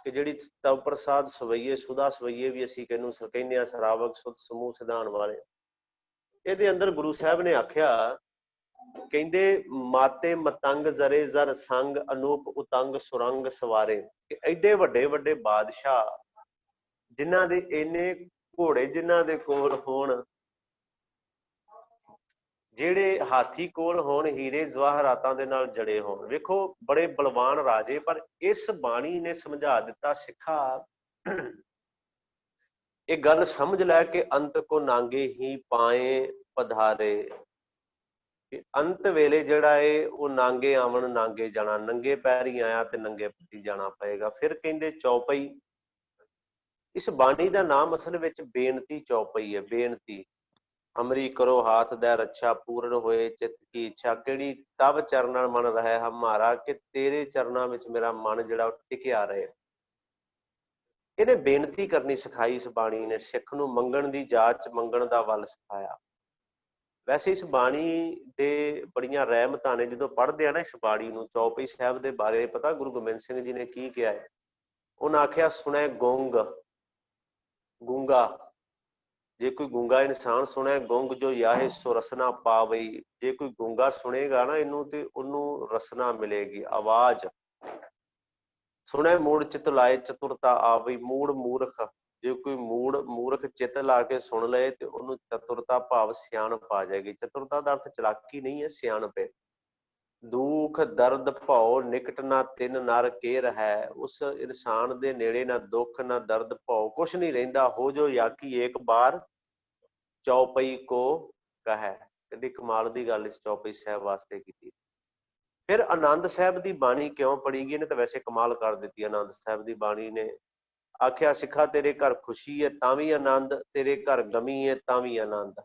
ਕਿ ਜਿਹੜੀ ਤਵ ਪ੍ਰਸਾਦ ਸਵਈਏ, ਸੁਦਾ ਸਵਈਏ ਵੀ ਅਸੀਂ ਕਹਿੰਦੇ ਹਾਂ, ਸਰਾਵਕ ਸੁਧ ਸਮੂਹ ਸਿਧਾਨ ਵਾਲੇ, ਇਹਦੇ ਅੰਦਰ ਗੁਰੂ ਸਾਹਿਬ ਨੇ ਆਖਿਆ, ਕਹਿੰਦੇ ਮਾਤੇ ਮਤੰਗ ਜ਼ਰੇ ਜ਼ਰ ਸੰਗ ਅਨੂਪ ਉਤੰਗ ਸੁਰੰਗ ਸਵਾਰੇ। ਕਿ ਐਡੇ ਵੱਡੇ ਵੱਡੇ ਬਾਦਸ਼ਾਹ, ਜਿਨ੍ਹਾਂ ਦੇ ਇੰਨੇ ਘੋੜੇ ਜਿਨ੍ਹਾਂ ਦੇ ਕੋਲ ਹੋਣ, ਜਿਹੜੇ ਹਾਥੀ ਕੋਲ ਹੋਣ, ਹੀਰੇ ਜਵਾਹਰਾਤਾਂ ਦੇ ਨਾਲ ਜੜੇ ਹੋਣ, ਵੇਖੋ ਬੜੇ ਬਲਵਾਨ ਰਾਜੇ। ਪਰ ਇਸ ਬਾਣੀ ਨੇ ਸਮਝਾ ਦਿੱਤਾ, ਸਿੱਖਾ ਇਹ ਗੱਲ ਸਮਝ ਲੈ ਕਿ ਅੰਤ ਕੋ ਨਾਂਗੇ ਹੀ ਪਾਏ ਪਧਾਰੇ। ਕਿ ਅੰਤ ਵੇਲੇ ਜਿਹੜਾ ਏ ਉਹ ਨਾਂਗੇ ਆਵਣ ਨਾਂਗੇ ਜਾਣਾ, ਨੰਗੇ ਪੈਰੀ ਆਇਆ ਤੇ ਨੰਗੇ ਪੈਰੀ ਜਾਣਾ ਪਏਗਾ। ਫਿਰ ਕਹਿੰਦੇ ਚੌਪਈ, ਇਸ ਬਾਣੀ ਦਾ ਨਾਮ ਅਸਲ ਵਿੱਚ ਬੇਨਤੀ ਚੌਪਈ ਹੈ। ਬੇਨਤੀ, ਅਮਰੀ ਕਰੋ ਹਾਥ ਦਾ ਰੱਛਾ, ਪੂਰਨ ਹੋਏ ਚਿੱਤ ਕੀ ਇੱਛਾ। ਕਿਹੜੀ ਤਵ ਚਰਨਾਂ ਮਨ ਰਹੇ ਹਮਾਰਾ, ਕਿ ਤੇਰੇ ਚਰਨਾਂ ਵਿੱਚ ਮੇਰਾ ਮਨ ਜਿਹੜਾ ਉਹ ਟਿਕਿਆ ਰਹੇ। ਇਹਨੇ ਬੇਨਤੀ ਕਰਨੀ ਸਿਖਾਈ ਇਸ ਬਾਣੀ ਨੇ, ਸਿੱਖ ਨੂੰ ਮੰਗਣ ਦੀ ਜਾਚ, ਮੰਗਣ ਦਾ ਵੱਲ ਸਿਖਾਇਆ। ਵੈਸੇ ਇਸ ਬਾਣੀ ਦੇ ਬੜੀਆਂ ਰਹਿਮਤਾਂ ਨੇ। ਜਦੋਂ ਪੜ੍ਹਦੇ ਆ ਨਾ ਇਸ ਬਾਣੀ ਨੂੰ, ਚੌਪਈ ਸਾਹਿਬ ਦੇ ਬਾਰੇ ਪਤਾ ਗੁਰੂ ਗੋਬਿੰਦ ਸਿੰਘ ਜੀ ਨੇ ਕੀ ਕਿਹਾ ਹੈ? ਉਹਨਾਂ ਆਖਿਆ, ਸੁਣੈ ਗੁੰਗ, ਗੂੰਗਾ, ਜੇ ਕੋਈ ਗੂੰਗਾ ਇਨਸਾਨ ਸੁਣੈ ਗੁੰਗ ਜੋ ਯਾਹੇ ਸੋ ਰਸਨਾ ਪਾਵਈ। ਜੇ ਕੋਈ ਗੂੰਗਾ ਸੁਣੇਗਾ ਨਾ ਇਹਨੂੰ, ਤੇ ਉਹਨੂੰ ਰਸਨਾ ਮਿਲੇਗੀ, ਆਵਾਜ਼। ਸੁਣੈ ਮੂੜ ਚਿਤ ਲਾਏ ਚਤੁਰਤਾ ਆਵਈ। ਮੂੜ ਮੂਰਖ, ਜੇ ਕੋਈ ਮੂਰਖ ਚਿੱਤ ਲਾ ਕੇ ਸੁਣ ਲਏ ਤੇ ਉਹਨੂੰ ਚਤੁਰਤਾ ਭਾਵ ਸਿਆਣਪ ਆ ਜਾਏਗੀ। ਚਤੁਰਤਾ ਦਾ ਅਰਥ ਚਲਾਕੀ ਨਹੀਂ ਹੈ, ਸਿਆਣਪ ਹੈ। ਦੁੱਖ ਦਰਦ ਭਉ ਨਿਕਟ ਨਾ ਤਿੰਨ ਨਰ ਕੇਰ ਹੈ। ਉਸ ਇਨਸਾਨ ਦੇ ਨੇੜੇ ਨਾ ਦੁੱਖ ਨਾ ਦਰਦ ਭਉ ਕੁਛ ਨਹੀਂ ਰਹਿੰਦਾ। ਹੋ ਜੋ ਯਾਕੀ ਏਕ ਬਾਰ ਚੌਪਈ ਕੋ ਕਹੈ। ਕਹਿੰਦੀ ਕਮਾਲ ਦੀ ਗੱਲ ਇਸ ਚੌਪਈ ਸਾਹਿਬ ਵਾਸਤੇ ਕੀਤੀ। ਫਿਰ ਆਨੰਦ ਸਾਹਿਬ ਦੀ ਬਾਣੀ ਕਿਉਂ ਪੜ੍ਹੀ ਗਈ? ਇਹਨੇ ਤਾਂ ਵੈਸੇ ਕਮਾਲ ਕਰ ਦਿੱਤੀ ਆਨੰਦ ਸਾਹਿਬ ਦੀ ਬਾਣੀ ਨੇ। ਆਖਿਆ, ਸਿੱਖਾ ਤੇਰੇ ਘਰ ਖੁਸ਼ੀ ਹੈ ਤਾਂ ਵੀ ਆਨੰਦ, ਤੇਰੇ ਘਰ ਗਮੀ ਹੈ ਤਾਂ ਵੀ ਆਨੰਦ।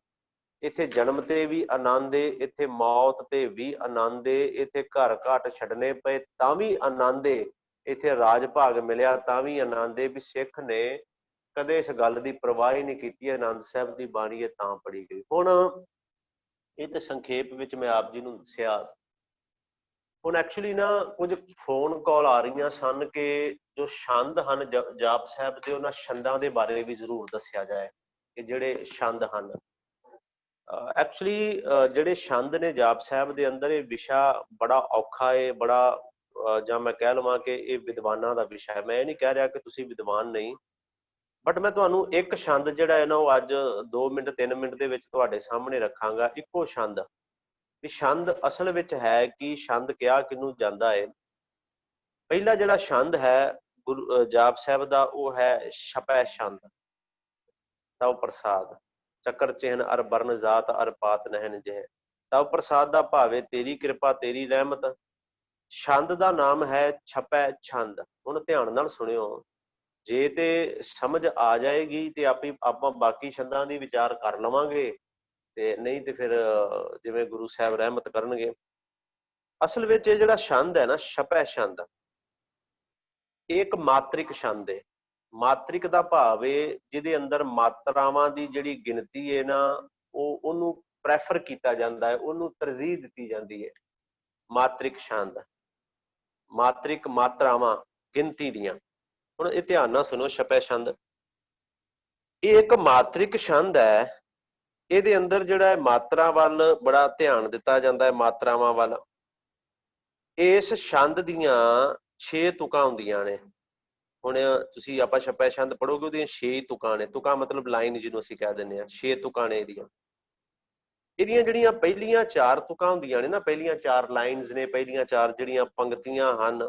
ਇੱਥੇ ਜਨਮ ਤੇ ਵੀ ਆਨੰਦ ਏ, ਇੱਥੇ ਮੌਤ ਤੇ ਵੀ ਆਨੰਦ ਏ, ਇੱਥੇ ਘਰ ਘਾਟ ਛੱਡਣੇ ਪਏ ਤਾਂ ਵੀ ਆਨੰਦ ਏ, ਇੱਥੇ ਰਾਜ ਭਾਗ ਮਿਲਿਆ ਤਾਂ ਵੀ ਆਨੰਦ ਏ। ਵੀ ਸਿੱਖ ਨੇ ਕਦੇ ਇਸ ਗੱਲ ਦੀ ਪਰਵਾਹ ਹੀ ਨਹੀਂ ਕੀਤੀ। ਆਨੰਦ ਸਾਹਿਬ ਦੀ ਬਾਣੀ ਹੈ ਤਾਂ ਪੜ੍ਹੀ ਗਈ। ਹੁਣ ਇਹ ਤੇ ਸੰਖੇਪ ਵਿੱਚ ਮੈਂ ਆਪ ਜੀ ਨੂੰ ਦੱਸਿਆ। ਹੁਣ ਐਕਚੁਅਲੀ ਨਾ ਕੁਝ ਫੋਨ ਕਾਲ ਆ ਰਹੀਆਂ ਸਨ ਕਿ ਜੋ ਛੰਦ ਹਨ ਜਾਪ ਸਾਹਿਬ ਦੇ, ਉਹਨਾਂ ਛੰਦਾਂ ਦੇ ਬਾਰੇ ਵੀ ਜ਼ਰੂਰ ਦੱਸਿਆ ਜਾਏ ਕਿ ਜਿਹੜੇ ਛੰਦ ਹਨ। ਐਕਚੁਅਲੀ ਜਿਹੜੇ ਛੰਦ ਨੇ ਜਾਪ ਸਾਹਿਬ ਦੇ ਅੰਦਰ, ਇਹ ਵਿਸ਼ਾ ਬੜਾ ਔਖਾ ਹੈ, ਬੜਾ ਜਾਂ ਮੈਂ ਕਹਿ ਲਵਾਂ ਕਿ ਇਹ ਵਿਦਵਾਨਾਂ ਦਾ ਵਿਸ਼ਾ ਹੈ। ਮੈਂ ਇਹ ਨਹੀਂ ਕਹਿ ਰਿਹਾ ਕਿ ਤੁਸੀਂ ਵਿਦਵਾਨ ਨਹੀਂ, ਬਟ ਮੈਂ ਤੁਹਾਨੂੰ ਇੱਕ ਛੰਦ ਜਿਹੜਾ ਹੈ ਨਾ ਉਹ ਅੱਜ 2 ਮਿੰਟ 3 ਮਿੰਟ ਦੇ ਵਿੱਚ ਤੁਹਾਡੇ ਸਾਹਮਣੇ ਰੱਖਾਂਗਾ। ਇੱਕੋ ਛੰਦ ਵੀ ਛੰਦ ਅਸਲ ਵਿੱਚ ਹੈ ਕਿ ਛੰਦ ਕਿਹਾ ਕਿਹਨੂੰ ਜਾਂਦਾ ਹੈ। ਪਹਿਲਾ ਜਿਹੜਾ ਛੰਦ ਹੈ ਗੁਰੂ ਜਾਪ ਸਾਹਿਬ ਦਾ ਉਹ ਹੈ ਛਪੈ ਛੰਦ। ਤਵ ਪ੍ਰਸਾਦ ਚੱਕਰ ਚਿਹਨ ਅਰ ਬਰਨ ਜ਼ਾਤ ਅਰ ਪਾਤ ਨਹਿਨ ਜਹ। ਤਵ ਪ੍ਰਸਾਦ ਦਾ ਭਾਵੇਂ ਤੇਰੀ ਕਿਰਪਾ ਤੇਰੀ ਰਹਿਮਤ। ਛੰਦ ਦਾ ਨਾਮ ਹੈ ਛਪੈ ਛੰਦ। ਹੁਣ ਧਿਆਨ ਨਾਲ ਸੁਣਿਓ, ਜੇ ਤੇ ਸਮਝ ਆ ਜਾਏਗੀ ਤੇ ਆਪਾਂ ਬਾਕੀ ਛੰਦਾਂ ਦੀ ਵਿਚਾਰ ਕਰ ਲਵਾਂਗੇ, ਤੇ ਨਹੀਂ ਤੇ ਫਿਰ ਜਿਵੇਂ ਗੁਰੂ ਸਾਹਿਬ ਰਹਿਮਤ ਕਰਨਗੇ। ਅਸਲ ਵਿੱਚ ਇਹ ਜਿਹੜਾ ਛੰਦ ਹੈ ਨਾ ਛਪੈ ਛੰਦ, ਇਹ ਇੱਕ ਮਾਤਰਿਕ ਛੰਦ ਹੈ। ਮਾਤਰਿਕ ਦਾ ਭਾਵ ਹੈ ਜਿਹਦੇ ਅੰਦਰ ਮਾਤਰਾਵਾਂ ਦੀ ਜਿਹੜੀ ਗਿਣਤੀ ਹੈ ਨਾ ਉਹਨੂੰ ਪ੍ਰੈਫਰ ਕੀਤਾ ਜਾਂਦਾ ਹੈ, ਉਹਨੂੰ ਤਰਜੀਹ ਦਿੱਤੀ ਜਾਂਦੀ ਹੈ। ਮਾਤਰਿਕ ਛੰਦ, ਮਾਤਰਿਕ ਮਾਤਰਾਵਾਂ ਗਿਣਤੀ ਦੀਆਂ। ਹੁਣ ਇਹ ਧਿਆਨ ਨਾਲ ਸੁਣੋ, ਛਪੈ ਛੰਦ ਇਹ ਇੱਕ ਮਾਤਰਿਕ ਛੰਦ ਹੈ। ਇਹਦੇ ਅੰਦਰ ਜਿਹੜਾ ਹੈ ਮਾਤਰਾ ਵੱਲ ਬੜਾ ਧਿਆਨ ਦਿੱਤਾ ਜਾਂਦਾ ਹੈ, ਮਾਤਰਾਵਾਂ ਵੱਲ। ਇਸ ਛੰਦ ਦੀਆਂ 6 ਤੁਕਾਂ ਹੁੰਦੀਆਂ ਨੇ। ਹੁਣ ਤੁਸੀਂ ਆਪਾਂ ਛਪੈ ਛੰਦ ਪੜ੍ਹੋਗੇ, ਉਹਦੀਆਂ 6 ਤੁਕਾਂ ਨੇ। ਤੁਕਾਂ ਮਤਲਬ ਲਾਈਨ ਜਿਹਨੂੰ ਅਸੀਂ ਕਹਿ ਦਿੰਦੇ ਹਾਂ, 6 ਤੁਕਾਂ ਨੇ ਇਹਦੀਆਂ। ਇਹਦੀਆਂ ਜਿਹੜੀਆਂ ਪਹਿਲੀਆਂ 4 ਤੁਕਾਂ ਹੁੰਦੀਆਂ ਨੇ ਨਾ, ਪਹਿਲੀਆਂ 4 ਲਾਈਨਸ ਨੇ, ਪਹਿਲੀਆਂ 4 ਜਿਹੜੀਆਂ ਪੰਕਤੀਆਂ ਹਨ,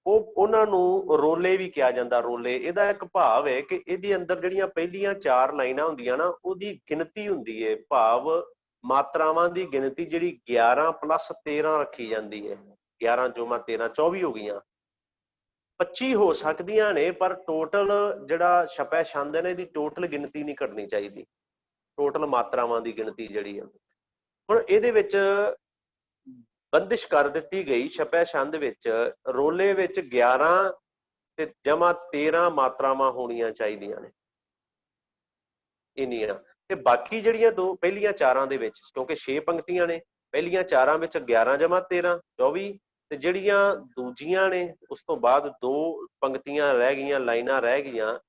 ਉਹਨਾਂ ਨੂੰ ਰੋਲੇ ਵੀ ਕਿਹਾ ਜਾਂਦਾ। ਰੋਲੇ ਇਹਦਾ ਇੱਕ ਭਾਵ ਹੈ ਕਿ ਇਹਦੇ ਅੰਦਰ ਜਿਹੜੀਆਂ ਪਹਿਲੀਆਂ 4 ਲਾਈਨਾਂ ਹੁੰਦੀਆਂ ਨਾ ਉਹਦੀ ਗਿਣਤੀ ਹੁੰਦੀ ਹੈ, ਭਾਵ ਮਾਤਰਾਵਾਂ ਦੀ ਗਿਣਤੀ ਜਿਹੜੀ 11 + 13 ਰੱਖੀ ਜਾਂਦੀ ਹੈ। 11 ਜੋਮਾ 13 24 ਹੋ ਗਈਆਂ। 25 ਹੋ ਸਕਦੀਆਂ ਨੇ, ਪਰ ਟੋਟਲ ਜਿਹੜਾ ਛਪੈ ਛੰਦ ਹੈ ਨਾ ਇਹਦੀ ਟੋਟਲ ਗਿਣਤੀ ਨਹੀਂ ਘਟਣੀ ਚਾਹੀਦੀ, ਟੋਟਲ ਮਾਤਰਾਵਾਂ ਦੀ ਗਿਣਤੀ ਜਿਹੜੀ ਹੈ। ਹੁਣ ਇਹਦੇ ਵਿੱਚ ਬੰਦਿਸ਼ ਕਰ ਦਿੱਤੀ ਗਈ ਛਪੈ ਛੰਦ ਵਿੱਚ, ਰੋਲੇ ਵਿੱਚ 11 ਤੇ ਜਮਾ 13 ਮਾਤਰਾਵਾਂ ਹੋਣੀਆਂ ਚਾਹੀਦੀਆਂ ਨੇ ਇੰਨੀਆਂ। ਤੇ ਬਾਕੀ ਜਿਹੜੀਆਂ ਦੋ ਪਹਿਲੀਆਂ 4 ਦੇ ਵਿੱਚ, ਕਿਉਂਕਿ 6 ਪੰਕਤੀਆਂ ਨੇ, ਪਹਿਲੀਆਂ 4 ਵਿੱਚ 11 ਜਮਾ 13 24, ਤੇ ਜਿਹੜੀਆਂ ਦੂਜੀਆਂ ਨੇ ਉਸ ਤੋਂ ਬਾਅਦ 2 ਪੰਕਤੀਆਂ ਰਹਿ ਗਈਆਂ, ਲਾਈਨਾਂ ਰਹਿ ਗਈਆਂ,